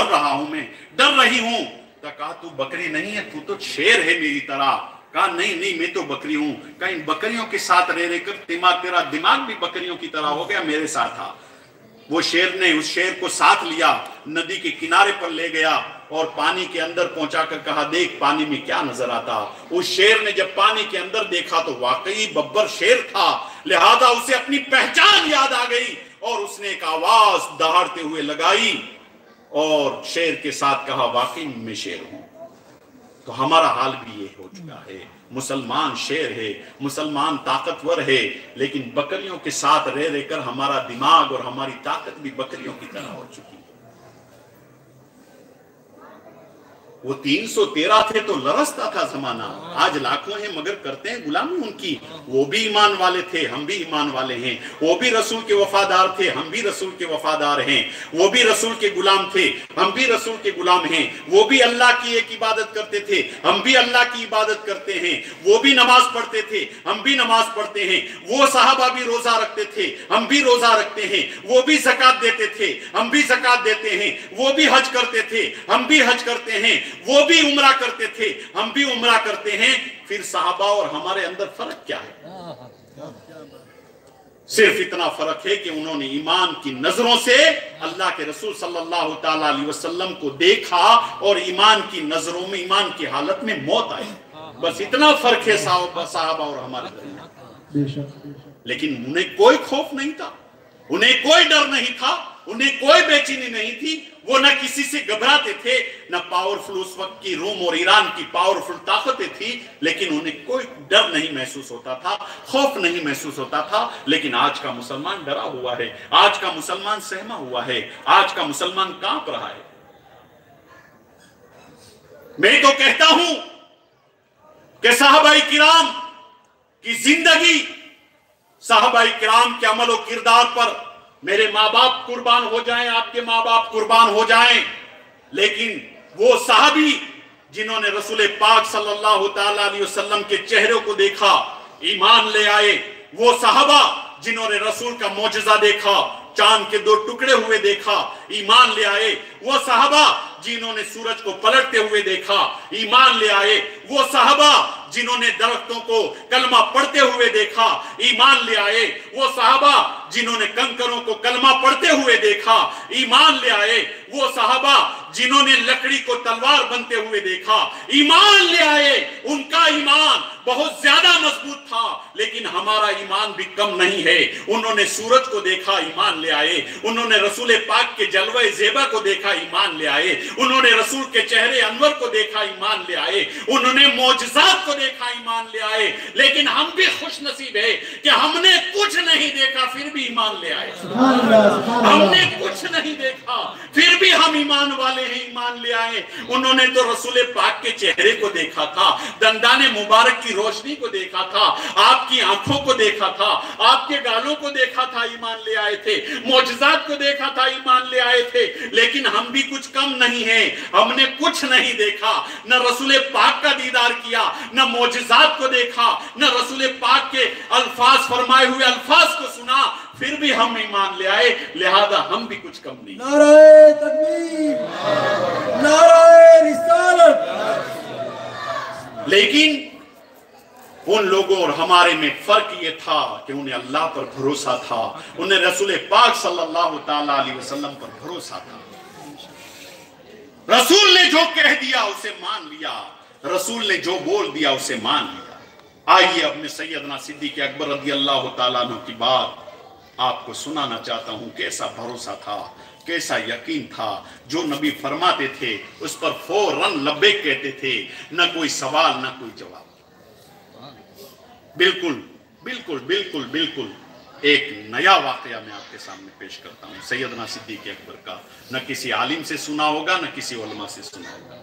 रहा हूं, मैं डर रही हूं। तो कहा तू बकरी नहीं है, तू तो शेर है मेरी तरह। कहा नहीं मैं तो बकरी हूं। कहा इन बकरियों के साथ रह रहकर तेरा दिमाग भी बकरियों की तरह हो गया, मेरे साथ था। वो शेर ने उस शेर को साथ लिया, नदी के किनारे पर ले गया और पानी के अंदर पहुंचाकर कहा देख पानी में क्या नजर आता। उस शेर ने जब पानी के अंदर देखा तो वाकई बब्बर शेर था। लिहाजा उसे अपनी पहचान याद आ गई और उसने एक आवाज दहाड़ते हुए लगाई और शेर के साथ कहा वाकई मैं शेर हूं। तो हमारा हाल भी ये हो चुका है। मुसलमान शेर है, मुसलमान ताकतवर है, लेकिन बकरियों के साथ रह रहकर हमारा दिमाग और हमारी ताकत भी बकरियों की तरह हो चुकी है। वो 313 थे तो लरसता था जमाना, आज लाखों हैं मगर करते हैं गुलामी उनकी। वो भी ईमान वाले थे, हम भी ईमान वाले हैं। वो भी रसूल के वफादार थे, हम भी रसूल के वफादार हैं। वो भी रसूल के गुलाम थे, हम भी रसूल के गुलाम हैं। वो भी अल्लाह की एक इबादत करते थे, हम भी अल्लाह की इबादत करते हैं। वो भी नमाज पढ़ते थे, हम भी नमाज पढ़ते हैं। वो सहाबा भी रोजा रखते थे, हम भी रोजा रखते हैं। वो भी ज़कात देते थे, हम भी ज़कात देते हैं। वो भी हज करते थे, हम भी हज करते हैं। वो भी उम्रा करते थे, हम भी उम्रा करते हैं। फिर सहाबा और हमारे अंदर फर्क क्या है? सिर्फ इतना फर्क है कि उन्होंने ईमान की नजरों से अल्लाह के रसूल सल्लल्लाहु ताला अलैहि वसल्लम को देखा और ईमान की नजरों में, ईमान की हालत में मौत आई। बस इतना फर्क है सहाबा और हमारे दरमियान। लेकिन उन्हें कोई खौफ नहीं था, उन्हें कोई डर नहीं था, उन्हें कोई बेचैनी नहीं थी। वो न किसी से घबराते थे, न पावरफुल उस वक्त की रोम और ईरान की पावरफुल ताकतें थी, लेकिन उन्हें कोई डर नहीं महसूस होता था, खौफ नहीं महसूस होता था। लेकिन आज का मुसलमान डरा हुआ है, आज का मुसलमान सहमा हुआ है, आज का मुसलमान कांप रहा है। मैं तो कहता हूं कि साहबाई किराम की जिंदगी, साहबाई किराम के अमल और किरदार पर मेरे माँ बाप कुर्बान हो जाएं, आपके माँ बाप कुर्बान हो जाएं, लेकिन वो साहबी जिन्होंने रसूल पाक सल्लल्लाहु ताला अलैहि वसल्लम के चेहरे को देखा, ईमान ले आए। वो साहबा जिन्होंने रसूल का मौजज़ा देखा, चांद के 2 टुकड़े हुए देखा, ईमान ले आए। वो साहबा जिन्होंने सूरज को पलटते हुए देखा, ईमान ले आए। वो सहाबा जिन्होंने दरख्तों को कलमा पढ़ते हुए देखा, ईमान ले आए। वो सहाबा जिन्होंने कंकरों को कलमा पढ़ते हुए देखा, ईमान ले आए। वो सहाबा जिन्होंने लकड़ी को तलवार बनते हुए देखा, ईमान ले आए। उनका ईमान बहुत ज्यादा मजबूत था, लेकिन हमारा ईमान भी कम नहीं है। उन्होंने सूरज को देखा, ईमान ले आए। उन्होंने रसूल पाक के जलवे ज़ेबा को देखा, ईमान ले आए। उन्होंने रसूल के चेहरे अनवर को देखा, ईमान ले आए। उन्होंने मौजज़ात को देखा, ईमान ले आए। लेकिन हम भी खुश नसीब है कि हमने कुछ नहीं देखा, फिर भी ईमान ले आए। हमने कुछ नहीं देखा, फिर भी हम ईमान वाले हैं, ईमान ले आए। उन्होंने तो रसूल पाक के चेहरे को देखा था, दंदाने मुबारक की रोशनी को देखा था, आपकी आंखों को देखा था, आपके गालों को देखा था, ईमान ले आए थे। मौजज़ात को देखा था, ईमान ले आए थे। लेकिन हम भी कुछ कम नहीं है, हमने कुछ नहीं देखा। न रसूल पाक का दीदार किया, न मौजज़ात को देखा, न रसूल पाक के अल्फाज फरमाए हुए अल्फाज को सुना, फिर भी हम ईमान ले आए। लिहाजा हम भी कुछ कम नहीं। नारे तकबीर, नारे रिसालत। लेकिन उन लोगों और हमारे में फर्क ये था कि उन्हें अल्लाह पर भरोसा था, उन्हें रसूल पाक सल्लल्लाहु ताला अलैहि वसल्लम पर भरोसा था। रसूल ने जो कह दिया उसे मान लिया, रसूल ने जो बोल दिया उसे मान लिया। आइए अपने सैयदना सिद्दीक़ अकबर रज़ी अल्लाह ताला अन्हु की बात आपको सुनाना चाहता हूं। कैसा भरोसा था, कैसा यकीन था। जो नबी फरमाते थे उस पर फौरन लब्बैक कहते थे, न कोई सवाल न कोई जवाब। बिल्कुल बिल्कुल बिल्कुल बिल्कुल एक नया वाकया मैं आपके सामने पेश करता हूं सैयदना सिद्दीक़ अकबर का। न किसी आलिम से सुना होगा, न किसी उलमा से सुना होगा।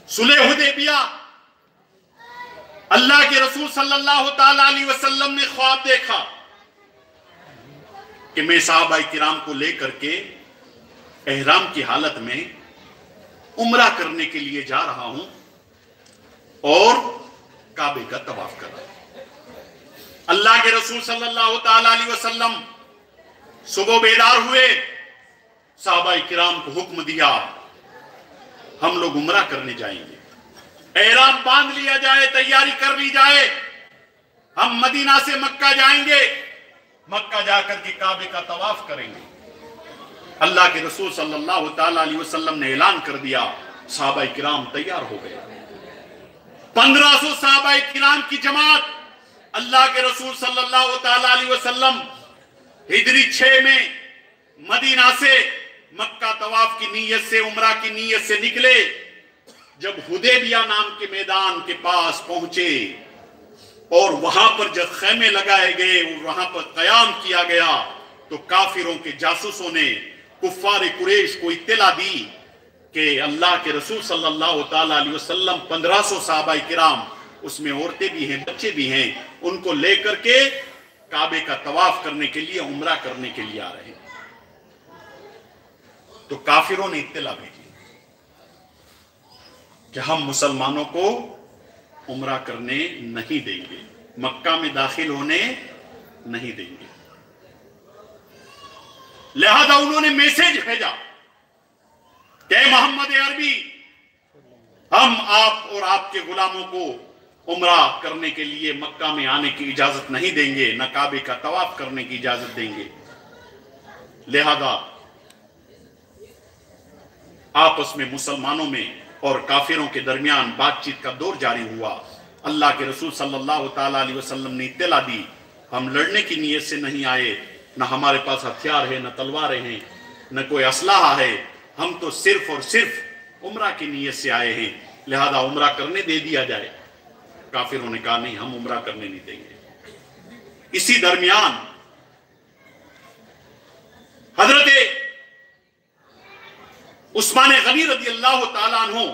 सुलह हुदैबिया, अल्लाह के रसूल सल्लल्लाहु ताला अलैहि वसल्लम ने ख्वाब देखा कि मैं सहाबाए किराम को लेकर के एहराम की हालत में उम्रा करने के लिए जा रहा हूं और काबे का तवाफ कर रहा हूं। अल्लाह के रसूल सल्लल्लाहु ताला अलैहि वसल्लम सुबह बेदार हुए, सहाबाए किराम को हुक्म दिया हम लोग उम्रा करने जाएंगे, एहराम बांध लिया जाए, तैयारी कर ली जाए, हम मदीना से मक्का जाएंगे, मक्का जाकर के काबे का तवाफ करेंगे। अल्लाह के रसूल सल्लल्लाहु ताला अलैहि वसल्लम ने ऐलान कर दिया, सहाबाए किराम तैयार हो गए। 1500 सहाबाए किराम की जमात अल्लाह के रसूल सल्लल्लाहु ताला अलैहि वसल्लम हिजरी 6 में मदीना से मक्का तवाफ की नीयत से, उम्रा की नीयत से निकले। जब हुदैबिया नाम के मैदान के पास पहुंचे और वहां पर जब खैमे लगाए गए, वहां पर कयाम किया गया, तो काफिरों के जासूसों ने कुफ्फार कुरैश को इत्तला दी कि अल्लाह के रसूल सल्लल्लाहु ताला अलैहि वसल्लम 1500 सहाबाए किराम, उसमें औरतें भी हैं, बच्चे भी हैं, उनको लेकर के काबे का तवाफ करने के लिए, उम्रा करने के लिए आ रहे हैं। तो काफिरों ने इत्तला भेजी कि हम मुसलमानों को उम्रा करने नहीं देंगे, मक्का में दाखिल होने नहीं देंगे। लिहाजा उन्होंने मैसेज भेजा कि मोहम्मद अरबी, हम आप और आपके गुलामों को उम्रा करने के लिए मक्का में आने की इजाजत नहीं देंगे, न काबे का तवाफ करने की इजाजत देंगे। लिहाजा आपस में मुसलमानों में और काफिरों के दरमियान बातचीत का दौर जारी हुआ। अल्लाह के रसूल सल्लल्लाहु ताला अलैहि वसल्लम ने इत्तला दी, हम लड़ने की नीयत से नहीं आए, न हमारे पास हथियार है, न तलवारें हैं, न कोई असलाहा है, हम तो सिर्फ और सिर्फ उम्रा की नीयत से आए हैं, लिहाजा उम्रा करने दे दिया जाए। काफिरों ने कहा नहीं, हम उम्रा करने नहीं देंगे। इसी दरमियान हजरत उस्मान गनी रज़ी अल्लाह ताला अन्हु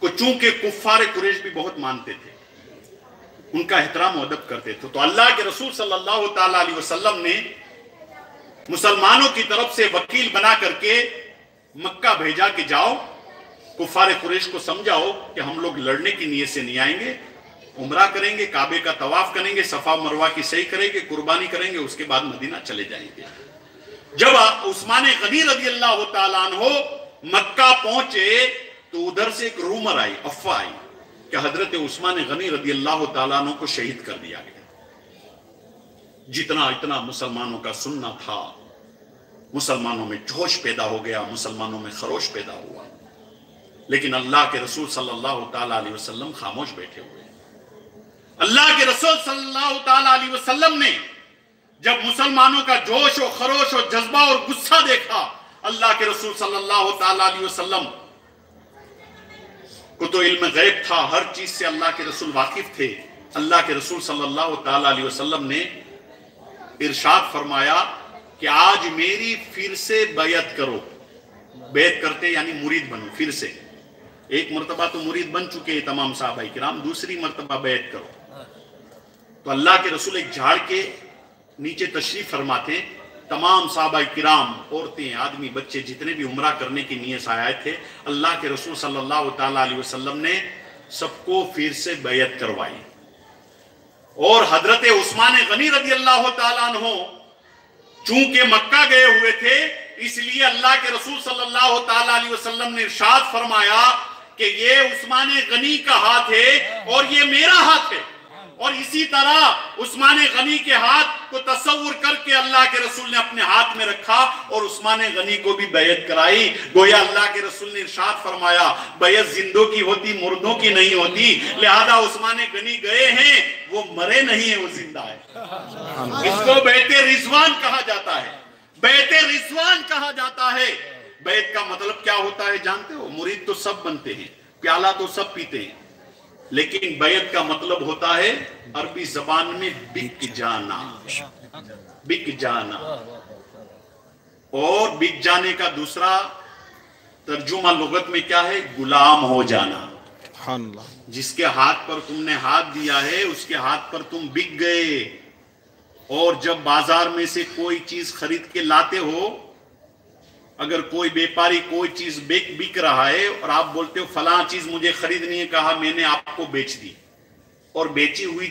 को चूंकि कुफ्फार कुरैश भी बहुत मानते थे, उनका एहतराम और अदब करते थे, तो अल्लाह के रसूल सल्लल्लाहु ताला अलैहि वसल्लम ने मुसलमानों की तरफ से वकील बना करके मक्का भेजा कि जाओ कुफ्फार कुरैश को समझाओ कि हम लोग लड़ने की नीयत से नहीं आएंगे, उम्रा करेंगे, काबे का तवाफ करेंगे, सफा मरवा की सही करेंगे, कुर्बानी करेंगे, उसके बाद मदीना चले जाएंगे। جب عثمان غنی رضی اللہ تعالیٰ عنہ مکہ پہنچے تو ادھر سے ایک رومر آئی، افواہ آئی کہ حضرت عثمان غنی رضی اللہ تعالیٰ عنہ کو شہید کر دیا گیا۔ جتنا اتنا مسلمانوں کا سننا تھا، مسلمانوں میں جوش پیدا ہو گیا، مسلمانوں میں خروش پیدا ہوا، لیکن اللہ کے رسول صلی اللہ تعالیٰ علیہ وسلم خاموش بیٹھے ہوئے۔ اللہ کے رسول صلی اللہ تعالیٰ علیہ وسلم نے جب مسلمانوں کا جوش و خروش و جذبہ اور غصہ دیکھا، اللہ کے رسول صلی اللہ تعالیٰ علیہ وسلم کو تو علم غیب تھا، ہر چیز سے اللہ کے رسول واقف تھے۔ اللہ کے رسول صلی اللہ تعالیٰ علیہ وسلم نے ارشاد فرمایا کہ آج میری پھر سے بیعت کرو۔ بیعت کرتے یعنی مرید بنو، پھر سے۔ ایک مرتبہ تو مرید بن چکے ہیں تمام صحابہ کرام، دوسری مرتبہ بیعت کرو۔ تو اللہ کے رسول ایک جھاڑ کے نیچے تشریف فرماتے، تمام صحابہ کرام، عورتیں، آدمی، بچے، جتنے بھی عمرہ کرنے کی نیت سے آئے تھے، اللہ کے رسول صلی اللہ تعالیٰ علیہ وسلم نے سب کو پھر سے بیعت کروائی۔ اور حضرت عثمان غنی رضی اللہ تعالیٰ عنہ چونکہ مکہ گئے ہوئے تھے، اس لیے اللہ کے رسول صلی اللہ تعالیٰ علیہ وسلم نے ارشاد فرمایا کہ یہ عثمان غنی کا ہاتھ ہے اور یہ میرا ہاتھ ہے۔ اور اسی طرح عثمان غنی کے ہاتھ کو تصور کر کے اللہ کے رسول نے اپنے ہاتھ میں رکھا اور عثمان غنی کو بھی بیعت کرائی۔ گویا اللہ کے رسول نے ارشاد فرمایا بیعت زندوں کی ہوتی، مردوں کی نہیں ہوتی، لہذا عثمان غنی گئے ہیں، وہ مرے نہیں ہیں، وہ زندہ ہے۔ اس کو بیعت رضوان کہا جاتا ہے، بیعت رضوان کہا جاتا ہے۔ بیعت کا مطلب کیا ہوتا ہے جانتے ہو؟ مرید تو سب بنتے ہیں، پیالہ تو سب پیتے ہیں، لیکن بیعت کا مطلب ہوتا ہے عربی زبان میں بک جانا، بک جانا۔ اور بک جانے کا دوسرا ترجمہ لغت میں کیا ہے؟ غلام ہو جانا۔ جس کے ہاتھ پر تم نے ہاتھ دیا ہے اس کے ہاتھ پر تم بک گئے۔ اور جب بازار میں سے کوئی چیز خرید کے لاتے ہو، اگر کوئی بیپاری کوئی چیز بک رہا ہے اور آپ بولتے ہو فلاں چیز مجھے خریدنی ہے، کہا میں نے آپ کو بیچ دی، اور بیچی ہوئی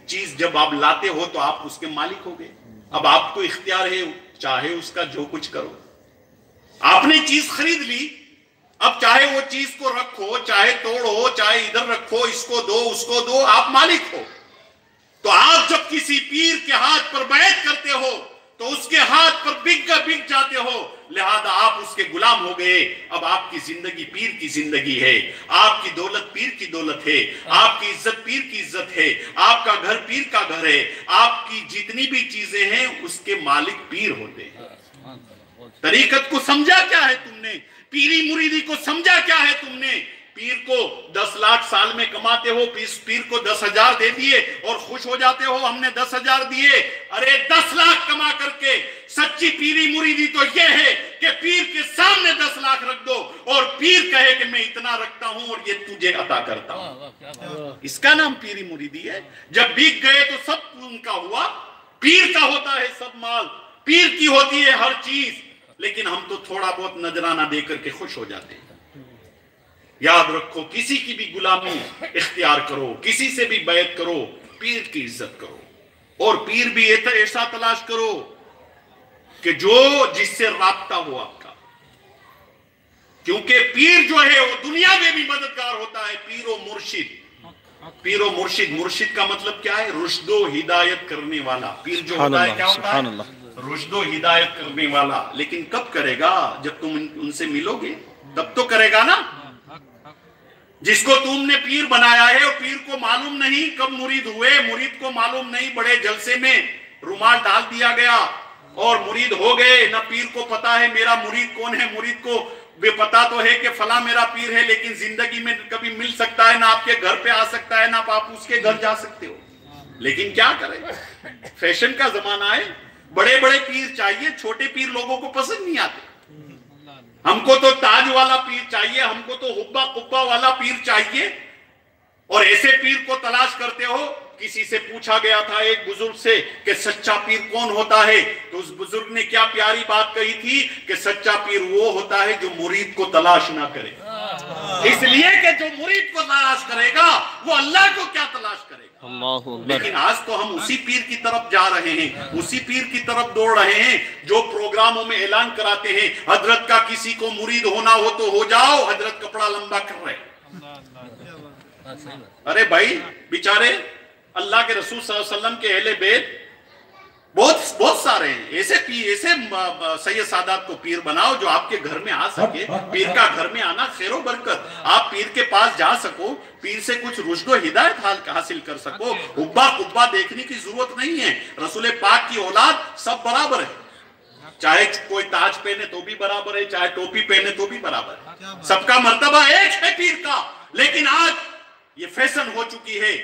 چیز جب آپ لاتے ہو تو آپ اس کے مالک ہو گئے۔ اب آپ کو اختیار ہے، چاہے اس کا جو کچھ کرو۔ آپ نے چیز خرید لی، اب چاہے وہ چیز کو رکھو، چاہے توڑو، چاہے ادھر رکھو، اس کو دو، اس کو دو، آپ مالک ہو۔ تو آپ جب کسی پیر کے ہاتھ پر بیعت کرتے ہو تو اس کے ہاتھ پر بک جاتے ہو، لہذا آپ اس کے غلام ہو گئے۔ اب آپ کی زندگی پیر کی زندگی ہے، آپ کی دولت پیر کی دولت ہے، آپ کی عزت پیر کی عزت ہے، آپ کا گھر پیر کا گھر ہے، آپ کی جتنی بھی چیزیں ہیں اس کے مالک پیر ہوتے ہیں۔ طریقت کو سمجھا کیا ہے تم نے؟ پیری مریدی کو سمجھا کیا ہے تم نے؟ پیر کو 10 لاکھ سال میں کماتے ہو، پیر کو 10,000 دے دیے اور خوش ہو جاتے ہو ہم نے 10,000 دیے۔ ارے 10 لاکھ کما کر کے سچی پیری مریدی تو یہ ہے کہ پیر کے سامنے 10 لاکھ رکھ دو اور پیر کہے کہ میں اتنا رکھتا ہوں اور یہ تجھے عطا کرتا ہوں۔ اس کا نام پیری مریدی ہے۔ جب بک گئے تو سب ان کا ہوا، پیر کا ہوتا ہے سب مال، پیر کی ہوتی ہے ہر چیز، لیکن ہم تو تھوڑا بہت نذرانہ دے کر کے خوش ہو جاتے ہیں۔ یاد رکھو، کسی کی بھی غلامی اختیار کرو، کسی سے بھی بیعت کرو، پیر کی عزت کرو، اور پیر بھی ایسا تلاش کرو کہ جس سے رابطہ ہو آپ کا، کیونکہ پیر جو ہے وہ دنیا میں بھی مددگار ہوتا ہے۔ پیر و مرشد، پیر و مرشد، مرشد کا مطلب کیا ہے؟ رشد و ہدایت کرنے والا۔ پیر جو ہوتا ہے کیا ہوتا ہے؟ رشد و ہدایت کرنے والا۔ لیکن کب کرے گا؟ جب تم ان سے ملو گے تب تو کرے گا نا۔ جس کو تم نے پیر بنایا ہے اور پیر کو معلوم نہیں کب مرید ہوئے، مرید کو معلوم نہیں، بڑے جلسے میں رومال ڈال دیا گیا اور مرید ہو گئے، نہ پیر کو پتا ہے میرا مرید کون ہے، مرید کو بے پتا تو ہے کہ فلاں میرا پیر ہے، لیکن زندگی میں کبھی مل سکتا ہے، نہ آپ کے گھر پہ آ سکتا ہے، نہ آپ اس کے گھر جا سکتے ہو۔ لیکن کیا کرے، فیشن کا زمانہ ہے، بڑے بڑے پیر چاہیے، چھوٹے پیر لوگوں کو پسند نہیں آتے۔ ہم کو تو تاج والا پیر چاہیے، ہم کو تو حبہ قبہ والا پیر چاہیے، اور ایسے پیر کو تلاش کرتے ہو۔ کسی سے پوچھا گیا تھا ایک بزرگ سے کہ سچا پیر کون ہوتا ہے، تو اس بزرگ نے کیا پیاری بات کہی تھی کہ سچا پیر وہ ہوتا ہے جو مرید کو تلاش نہ کرے۔ इसलिए कि जो मुरीद को तलाश करेगा वो अल्लाह को क्या तलाश करेगा। अल्लाहु अकबर। लेकिन आज तो हम उसी पीर की तरफ जा रहे हैं, उसी पीर की तरफ दौड़ रहे हैं जो प्रोग्रामों में ऐलान कराते हैं हजरत का किसी को मुरीद होना हो तो हो जाओ, हजरत कपड़ा लंबा कर रहे। अरे भाई बेचारे अल्लाह के रसूल सल्लल्लाहु अलैहि वसल्लम के अहले बैत बहुत सारे हैं, ऐसे सैयद सादात को पीर बनाओ जो आपके घर में आ सके। पीर का घर में आना खैरो बरकत, आप पीर के पास जा सको, पीर से कुछ रुश्दो हिदायत हासिल कर सको। हुब्बा कुब्बा देखने की जरूरत नहीं है, रसूल पाक की औलाद सब बराबर है, चाहे कोई ताज पहने तो भी बराबर है, चाहे टोपी पहने तो भी बराबर है, सबका मर्तबा एक है पीर का। लेकिन आज ये फैशन हो चुकी है,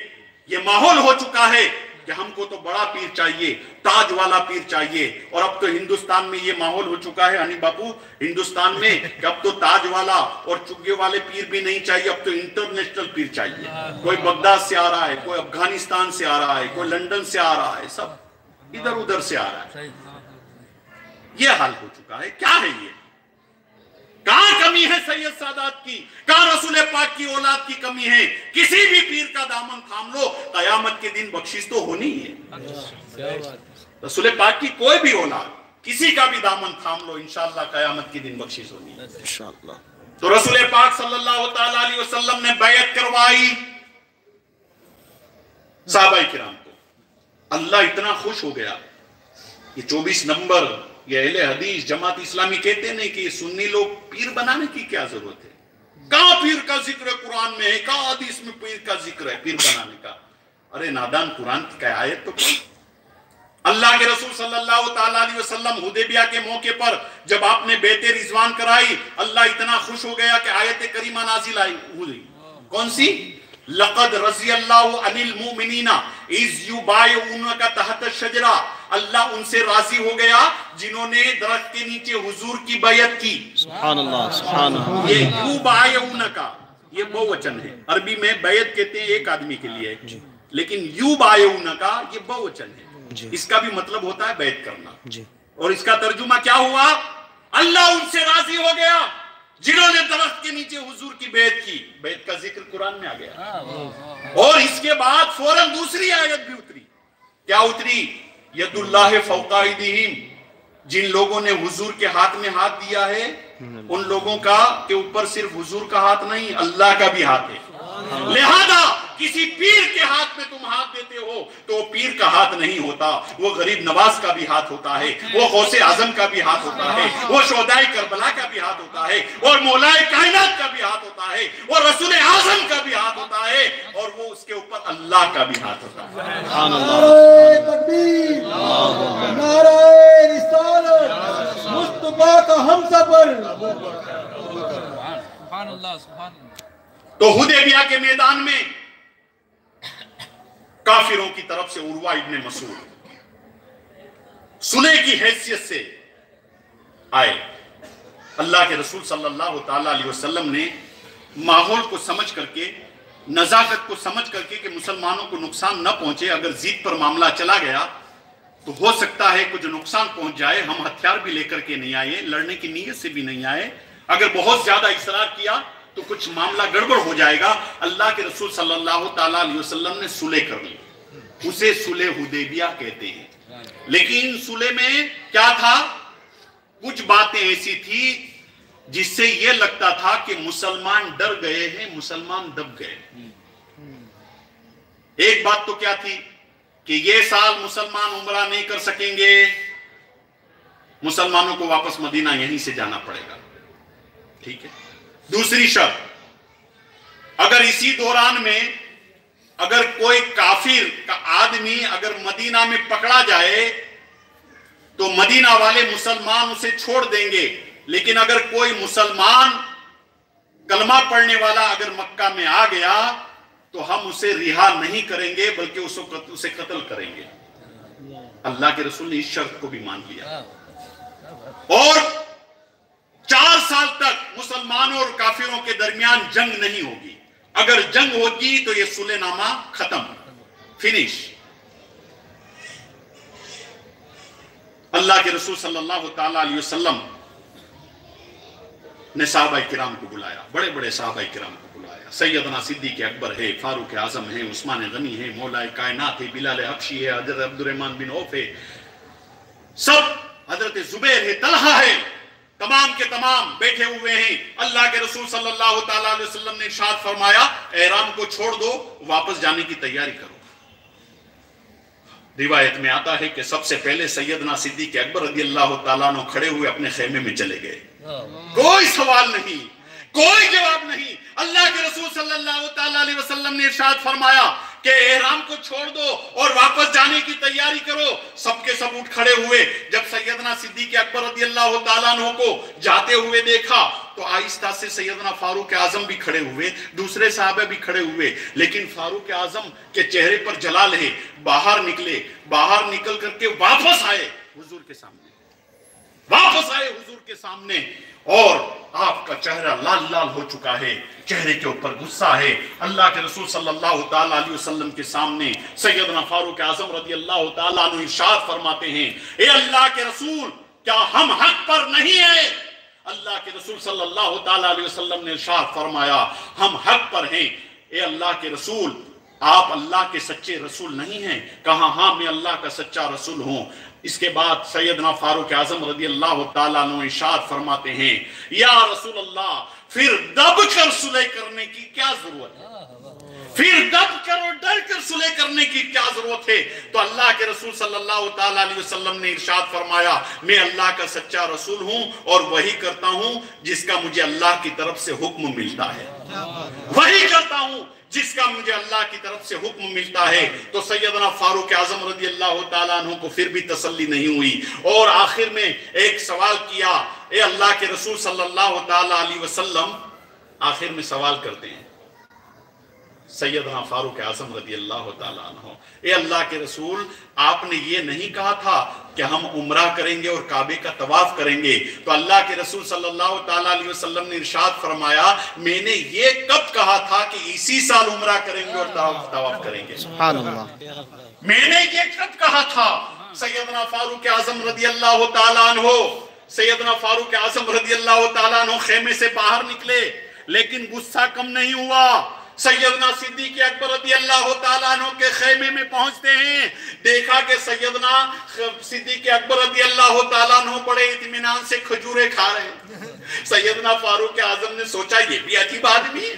ये माहौल हो चुका है कि हमको तो बड़ा पीर चाहिए, ताज वाला पीर चाहिए। और अब तो हिंदुस्तान में ये माहौल हो चुका है हनी बापू, हिंदुस्तान में कि अब तो ताज वाला और चुग्गे वाले पीर भी नहीं चाहिए, अब तो इंटरनेशनल पीर चाहिए। कोई बगदाद से आ रहा है, कोई अफगानिस्तान से आ रहा है, कोई लंदन से आ रहा है, सब इधर उधर से आ रहा है। ये हाल हो चुका है। क्या है ये? कहां कमी है सैयद सादात की, कहां रसूल पाक की औलाद की कमी है? किसी भी पीर का दामन थाम लो, कयामत के दिन बख्शिश तो होनी है। रसूल पाक की कोई भी औलाद किसी का भी दामन थाम लो, इंशाअल्लाह कयामत के दिन बख्शिश होनी है इंशाअल्लाह। तो रसूल पाक सल्लल्लाहु तआला अलैहि वसल्लम ने बैत करवाई सहाबाए किराम को, अल्लाह इतना खुश हो गया। ये 24 नंबर ये अहले हदीस जमात इस्लामी कहते नहीं कि ये सुन्नी लोग पीर बनाने की क्या जरूरत है? कहां पीर का जिक्र कुरान में है, कहां हदीस में पीर का जिक्र है पीर बनाने का? अरे नादान, कुरान की आयत तो पढ़। अल्लाह के रसूल सल्लल्लाहु तआला अलैहि वसल्लम हुदैबिया के मौके पर जब आपने बेते रिजवान कराई, अल्लाह इतना खुश हो गया कि आयत करीमा नाजिल आई हुई। कौन सी? लक़द रज़ियल्लाहु अनिल मुमिनीना इज़ युबायउनका तहत शजरा। अल्लाह उनसे राजी हो गया जिन्होंने दरख्त के नीचे हुजूर की बैयत की। सुभान अल्लाह, सुभान अल्लाह। ये युबायउनका ये बहुवचन है, अरबी में बैयत कहते हैं एक आदमी के लिए, लेकिन युबायउनका ये बहुवचन है, इसका भी मतलब होता है बैत करना। और इसका तर्जुमा क्या हुआ? अल्लाह उनसे राजी हो गया जिन्होंने दरख्त के नीचे हुजूर की बैत की। बैत का जिक्र कुरान में आ गया। और इसके बाद फौरन दूसरी आयत भी उतरी। क्या उतरी? यदुल्लाह फौका अयदीहिम, जिन लोगों ने हुजूर के हाथ में हाथ दिया है उन लोगों का के ऊपर सिर्फ हुजूर का हाथ नहीं, अल्लाह का भी हाथ है। लिहाजा किसी पीर के हाथ में तुम हाथ देते हो तो पीर का हाथ नहीं होता, वो गरीब नवाज का भी हाथ होता है, वो गौसे आजम का भी हाथ होता है, वो शोहदाए करबला का भी हाथ होता है, और मौलाए कायनात का भी हाथ होता है, और रसूल आजम का भी हाथ होता है, और वो उसके ऊपर अल्लाह का भी हाथ होता है। नारे तकबीर, नारे रिसालत, मुस्तफा का हमसफर। सुभान अल्लाह, सुभान अल्लाह। तो हुदैबिया के मैदान में काफिरों की तरफ से उर्वा इब्ने मसूद सुलह की हैसियत से आए। अल्लाह के रसूल सल्लल्लाहु तआला अलैहि वसल्लम ने माहौल को समझ करके, नजाकत को समझ करके कि मुसलमानों को नुकसान न पहुंचे, अगर जीत पर मामला चला गया तो हो सकता है कुछ नुकसान पहुंच जाए, हम हथियार भी लेकर के नहीं आए, लड़ने की नीयत से भी नहीं आए, अगर बहुत ज्यादा इसरार किया तो कुछ मामला गड़बड़ हो जाएगा। अल्लाह के रसूल सल्लल्लाहु तआला अलैहि वसल्लम ने सुलह कर ली, उसे सुलह हुदैबिया कहते हैं। लेकिन सुलह में क्या था? कुछ बातें ऐसी थी जिससे यह लगता था कि मुसलमान डर गए हैं, मुसलमान दब गए। एक बात तो क्या थी कि ये साल मुसलमान उम्रा नहीं कर सकेंगे, मुसलमानों को वापस मदीना यहीं से जाना पड़ेगा, ठीक है। दूसरी शर्त, अगर इसी दौरान में अगर कोई काफिर का आदमी अगर मदीना में पकड़ा जाए तो मदीना वाले मुसलमान उसे छोड़ देंगे, लेकिन अगर कोई मुसलमान कलमा पढ़ने वाला अगर मक्का में आ गया तो हम उसे रिहा नहीं करेंगे बल्कि उसे कत्ल करेंगे। अल्लाह के रसूल ने इस शर्त को भी मान लिया। और 4 साल तक मुसलमानों और काफिरों के दरमियान जंग नहीं होगी। अगर जंग होगी तो यह सुलहनामा खत्म, फिनिश। अल्लाह के रसूल सल्लल्लाहु तआला अलैहि वसल्लम ने साहबा किराम को बुलाया, बड़े बड़े साहबा किराम को बुलाया। सैयदना सिद्दीक़ अकबर है, फारूक आजम है, उस्मान गनी है, मौलाए कायनात है, बिलाल हबशी है, हजरत अब्दुर्रहमान बिन औफ है, सब हजरत जुबैर है, तलहा है, तमाम के तमाम बैठे हुए हैं। अल्लाह के रसूल सल्लल्लाहु ताला अलैहि वसल्लम ने इरशाद फरमाया, एहराम को छोड़ दो, वापस जाने की तैयारी करो। रिवायत में आता है कि सबसे पहले सैयदना सिद्दीक़ अकबर रज़ियल्लाहु ताला अन्हु खड़े हुए अपने खेमे में चले गए। कोई सवाल नहीं, कोई जवाब नहीं। अल्लाह के रसूल सल्लल्लाहु ताला अलैहि वसल्लम ने इरशाद फरमाया कि एहराम को छोड़ दो और वापस जाने की तैयारी करो। सबके सब उठ खड़े हुए। जब सैयदना सिद्दीक़ अकबर रज़ियल्लाहु ताला अन्हु को जाते हुए देखा तो आहिस्ता से सैयदना फारूक आजम भी खड़े हुए, दूसरे साहबे भी खड़े हुए, लेकिन फारूक आजम के चेहरे पर जलाल है। बाहर निकले, बाहर निकल करके वापस आए हुजूर के सामने, वापस आए हुजूर के सामने, और आपका चेहरा लाल लाल हो चुका है, चेहरे के ऊपर गुस्सा है। अल्लाह के रसूल सल्लल्लाहु ताला अलैहि वसल्लम के सामने सैयदना फारूक आजम रज़ियल्लाहु ताला अन्हु इरशाद फरमाते हैं, ए अल्लाह के रसूल, क्या हम हक पर नहीं है? अल्लाह के रसूल सल्लल्लाहु ताला अलैहि वसल्लम ने इरशाद फरमाया, हम हक पर हैं। ए अल्लाह के रसूल, आप अल्लाह के सच्चे रसूल नहीं हैं? कहा, हाँ मैं अल्लाह का सच्चा रसूल हूं। इसके बाद सैयदना फारूक आजम रज़ियल्लाहु ताला अन्हु इरशाद फरमाते हैं, या रसूल अल्लाह, फिर दब कर सुलह करने की क्या जरूरत है? फिर दब कर और डर कर सुलह करने की क्या जरूरत है? तो अल्लाह के रसूल सल्लल्लाहु ताला अलैहि वसल्लम ने इरशाद फरमाया, मैं अल्लाह का सच्चा रसूल हूं और वही करता हूं जिसका मुझे अल्लाह की तरफ से हुक्म मिलता है, वही करता हूं जिसका मुझे अल्लाह की तरफ से हुक्म मिलता है। तो सैयदना फारूक आजम रज़ियल्लाहु ताला अन्हु को फिर भी तसल्ली नहीं हुई और आखिर में एक सवाल किया। ए अल्लाह के रसूल सल्लल्लाहु ताला अलैहि वसल्लम आखिर में सवाल करते हैं सैयदना फारूक आजम रज़ियल्लाहु ताला अन्हु, ए अल्लाह के रसूल, आपने ये नहीं कहा था कि हम उम्रा करेंगे और काबे का तवाफ करेंगे? तो अल्लाह के रसूल सल्लल्लाहु ताला अलैहि वसल्लम ने इरशाद फरमाया, मैंने ये कब कहा था कि इसी साल उम्रा करेंगे और तवाफ करेंगे? सुभान अल्लाह, मैंने ये कब कहा था? सैयदना फारूक आजम रज़ियल्लाहु ताला अन्हु, सैयदना फारूक आजम रज़ियल्लाहु ताला अन्हु खेमे से बाहर निकले, लेकिन गुस्सा कम नहीं हुआ। सैयदना सिद्दीक़ अकबर रज़ियल्लाहु ताला अन्हु के खेमे में पहुंचते हैं, देखा कि सैयदना सिद्दीक़ अकबर रज़ियल्लाहु ताला अन्हु बड़े इत्मीनान से खजूरें खा रहे हैं। सैयदना फारूक आजम ने सोचा, ये भी अजीब आदमी है,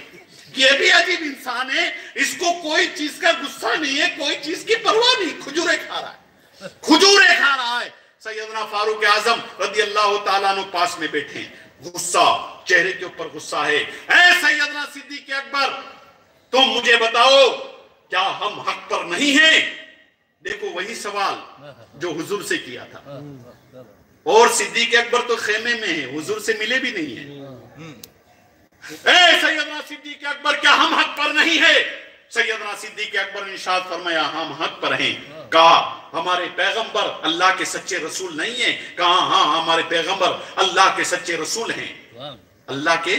ये भी अजीब इंसान है, इसको कोई चीज का गुस्सा नहीं है, कोई चीज की परवाह नहीं, खजूरें खा रहा है, खजूरें खा रहा है। सैयदना फारूक आजम रज़ियल्लाहु ताला अन्हु पास में बैठे, गुस्सा, चेहरे के ऊपर गुस्सा है। ऐ सैयदना सिद्दीक़ अकबर, तुम मुझे बताओ, क्या हम हक पर नहीं हैं? देखो वही सवाल जो हुजूर से किया था, और सिद्दीक़ अकबर तो खेमे में है, हुजूर से मिले भी नहीं है। ए सैयदना सिद्दीक़ अकबर, क्या हम हक पर नहीं है? सैयदना सिद्दीक़ अकबर ने इरशाद फरमाया, हम हक पर हैं। कहा, हमारे पैगंबर अल्लाह के सच्चे रसूल नहीं है? कहा, हाँ हमारे पैगंबर अल्लाह के सच्चे रसूल हैं, अल्लाह के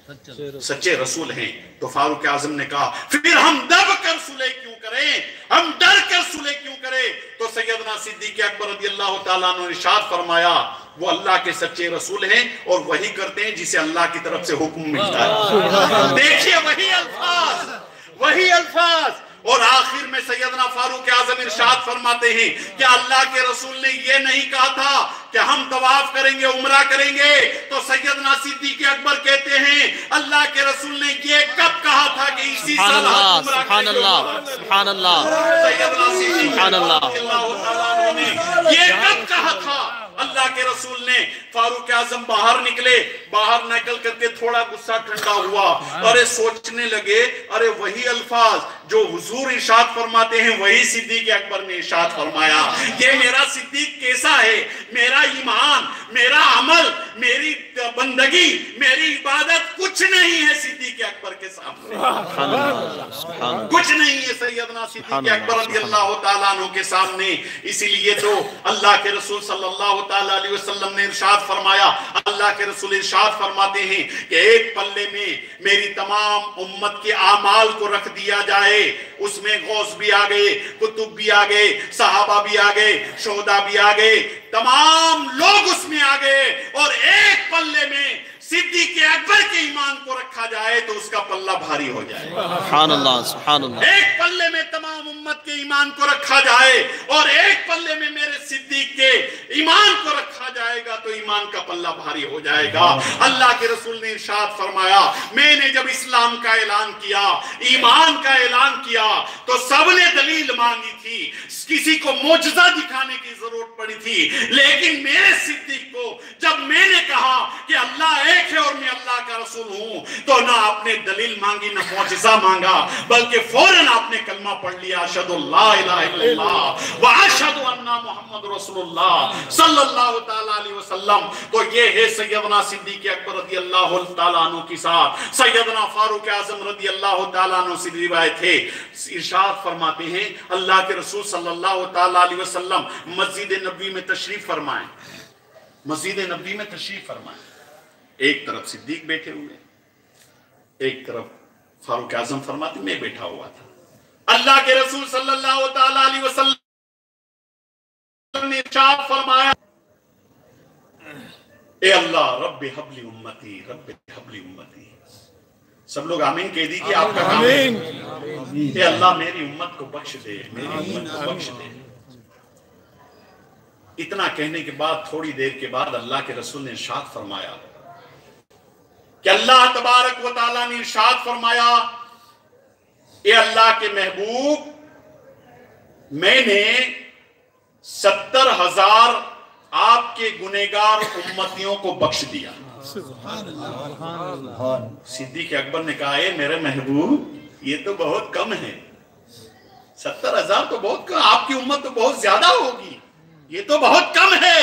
सच्चे रसूल हैं। तो फारूक आजम ने कहा, फिर हम दब कर सुलह क्यों करें, हम डर कर सुलह क्यों करें? तो सैयदना सिद्दीक़ अकबर रज़ियल्लाहु ताला अन्हु ने इरशाद फरमाया, वो अल्लाह के सच्चे रसूल हैं और वही करते हैं जिसे अल्लाह की तरफ से हुक्म मिलता है। देखिए वही अल्फाज, वही अल्फाज। और आखिर में सैयदना फारूक आजम इरशाद फरमाते हैं कि अल्लाह के रसूल ने ये नहीं कहा था कि हम तवाफ करेंगे, उम्रा करेंगे? तो सैयदना सिद्दीक़ अकबर कहते हैं, अल्लाह के रसूल ने ये कब कहा था कि इसी साल हम उम्रा करेंगे? सुभान अल्लाह, सैयदना सिद्दीक़ अकबर ने ये कब कहा था? अल्लाह के रसूल ने। फारूक आजम बाहर निकले, बाहर निकल करके थोड़ा गुस्सा ठंडा हुआ, अरे सोचने लगे, अरे वही अल्फाज जो हुजूर इरशाद फरमाते हैं वही सिद्दीक़ अकबर ने इरशाद फरमाया। ये मेरा सिद्दीक़ कैसा है, मेरा ईमान, मेरा अमल, मेरी बंदगी, मेरी इबादत कुछ नहीं है सिद्दीक़ अकबर के सामने, कुछ नहीं है सैयदना सिद्दीक़ अकबर रज़ियल्लाहु ताला अन्हु के सामने। इसीलिए तो अल्लाह के रसूल सल्लल्लाहु ताला अलैहि वसल्लम ने इरशाद फरमाया, अल्लाह के रसूल इरशाद फरमाते हैं कि एक पल्ले में मेरी तमाम उम्मत के आमाल को रख दिया जाए, उसमें गौस भी आ गए, कुतुब भी आ गए, सहाबा भी आ गए, शोहदा भी आ गए, तमाम लोग उसमें आ गए, और एक पल्ले में सिद्दीक़ अकबर के ईमान को रखा जाए तो उसका पल्ला भारी हो जाए। सुभान अल्लाह, सुभान अल्लाह। एक पल्ले में तमाम उम्मत के ईमान को रखा जाए और एक पल्ले में मेरे सिद्दीक़ के ईमान को रखा जाएगा तो ईमान का पल्ला भारी हो जाएगा। अल्लाह के रसूल ने इरशाद फरमाया, मैंने जब इस्लाम का ऐलान किया, ईमान का ऐलान किया तो सबने दलील मांगी थी, किसी को मोजज़ा दिखाने की जरूरत पड़ी थी, लेकिन मेरे सिद्दीक़ को जब मैंने कहा कि अल्लाह एक है और मैं अल्लाह का रसूल हूं, तो ना आपने दलील मांगी ना मोजज़ा मांगा, बल्कि फौरन आपने कलमा पढ़ लिया, अशहदु ला इलाहा इल्लल्लाह व अशहदु अन्ना मुहम्मद रसूलुल्लाह सल्लल्लाहु तआला अलैहि वसल्लम। तो ये है सैयदना सिद्दीक़ अकबर रज़ियल्लाहु तआला अन्हु के साथ सैयदना फारूक आज़म रज़ियल्लाहु तआला अन्हु से रिवायत है। इरशाद फरमाते हैं, अल्लाह के रसूल सल्लल्लाहु तआला अलैहि वसल्लम मस्जिद नबवी में तशरीफ फरमाए, मस्जिद नबवी में तशरीफ फरमाए। एक तरफ सिद्दीक बैठे हुए, एक तरफ फारूक आजम फरमाते मैं बैठा हुआ था। अल्लाह के रसूल सल्लल्लाहु तआला अलैहि वसल्लम ने इरशाद फरमाया, ए अल्लाह रब्बि हबली उम्मती, रब्बि हबली उम्मती। सब लोग आमीन कह दीजिए, आपका काम है। ए अल्लाह मेरी उम्मत को बख्श दे, मेरी उम्मत को बख्श दे। इतना कहने के बाद थोड़ी देर के बाद अल्लाह के रसूल ने इरशाद फरमाया कि अल्लाह तबारक व तआला ने इरशाद फरमाया, ए अल्लाह के महबूब, मैंने 70,000 आपके गुनहगार उम्मतियों को बख्श दिया। सिद्दीक़ अकबर ने कहा, ए मेरे महबूब ये तो बहुत कम है, 70,000 तो बहुत कम, आपकी उम्मत तो बहुत ज्यादा होगी, ये तो बहुत कम है।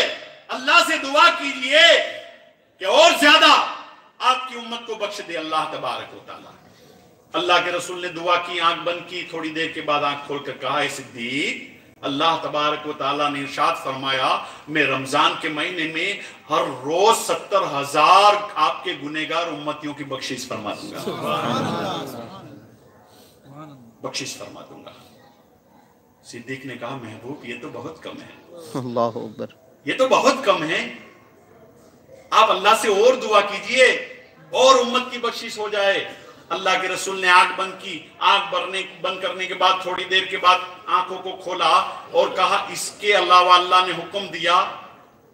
अल्लाह से दुआ कीजिए कि और ज्यादा आपकी उम्मत को बख्श दे अल्लाह तबारक व तआला। अल्लाह के रसूल ने दुआ की, आंख बंद की, थोड़ी देर के बाद आंख खोलकर कहा, ए सिद्दीक, अल्लाह तबारक व तआला ने इरशाद फरमाया, मैं रमजान के महीने में हर रोज 70,000 आपके गुनहगार उम्मतियों की बख्शिश फरमा दूंगा, बख्शिश फरमा दूंगा। सिद्दीक ने कहा, महबूब ये तो बहुत कम है, अल्लाह अकबर, ये तो बहुत कम है, आप अल्लाह से और दुआ कीजिए और उम्मत की बख्शिश हो जाए। अल्लाह के रसूल ने आंख बंद की, आंख बंद करने के बाद थोड़ी देर के बाद आंखों को खोला और कहा, इसके अलावा अल्लाह ने हुक्म दिया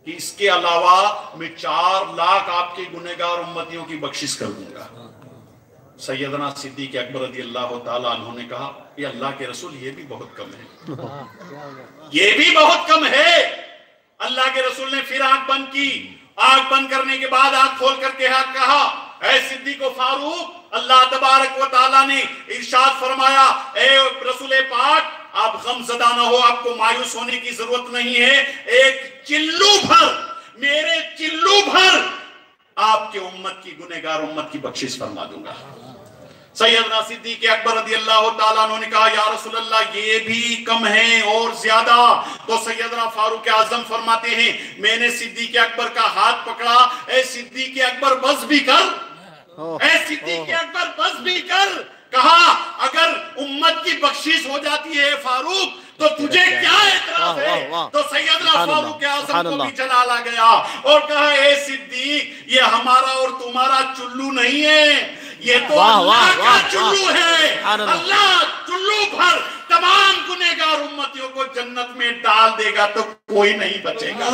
कि इसके अलावा मैं 4 लाख आपके गुनहगार उम्मतियों की बख्शिश कर दूंगा। सैयदना सिद्दीक़ अकबर रज़ियल्लाहु तआला अन्हु ने कहा, ये अल्लाह के रसूल ये भी बहुत कम है, ये भी बहुत कम है। अल्लाह के रसूल ने फिर आंख बंद की, आंख बंद करने के बाद आंख खोल करके कहा, ऐ सिद्दीक़ फारूक, अल्लाह तबारक व तआला ने इरशाद फरमाया, ए रसूल पाक, आप गमज़दा न हो, आपको मायूस होने की जरूरत नहीं है, एक चिल्लू भर, मेरे चिल्लू भर आपके उम्मत की गुनहगार उम्मत की बख्शिश फरमा दूंगा। सैयदना सिद्दीक़ अकबर रज़ियल्लाहु तआला अन्हु ने कहा, या रसूल अल्लाह ये भी कम है और ज्यादा। तो सैयदना फारूक आज़म फरमाते हैं, मैंने सिद्दीक़ अकबर का हाथ पकड़ा, ए सिद्दीक़ अकबर बस भी कर, ए सिद्दीक़ अकबर बस भी कर। कहा, अगर उम्मत की बख्शिश हो जाती है फारूक तो तुझे क्या एतराज है। तो सैयदना फारूक आज़म को भी जलाल आ गया और कहा, ए सिद्दीक, ये हमारा और तुम्हारा चुल्लू नहीं है, ये तो अल्लाह का चुल्लू है। अल्लाह चुल्लू भर तमाम गुनहगार उम्मतियों को जन्नत में डाल देगा तो कोई नहीं बचेगा,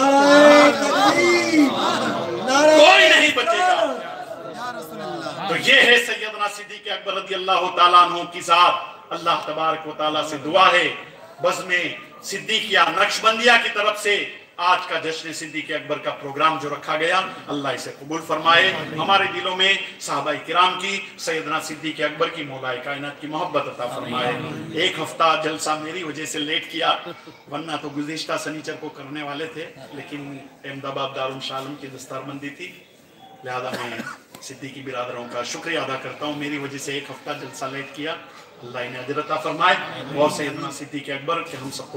कोई नहीं बचेगा। तो ये है सैयदना सिद्दीक़ अकबर रज़ियल्लाहु तआला अन्हु की साथ अल्लाह तबारक व तआला से दुआ है, बज़्म सिद्दीकिया नक्शबंदिया की तरफ से आज का जश्न सिद्दीक़ अकबर का प्रोग्राम जो रखा गया, अल्लाह इसे कबूल फरमाए। हमारे दिलों में सहाबाए किराम की, सैयदना सिद्दीक़ अकबर की, मौलाए कायनात की मोहब्बत अता फरमाए। एक हफ्ता जलसा मेरी वजह से लेट किया, वरना तो गुज़िश्ता शनिचर को करने वाले थे, लेकिन अहमदाबाद दारुल शालम की दस्तारबंदी थी, लिहाजा मैं सिद्दीकी बिरादरों का शुक्रिया अदा करता हूँ। मेरी वजह से एक हफ्ता जलसा लेट किया, अल्लाह इन्हें अजर अता फरमाए। और सैयदना सिद्दीक़ अकबर के हम सबको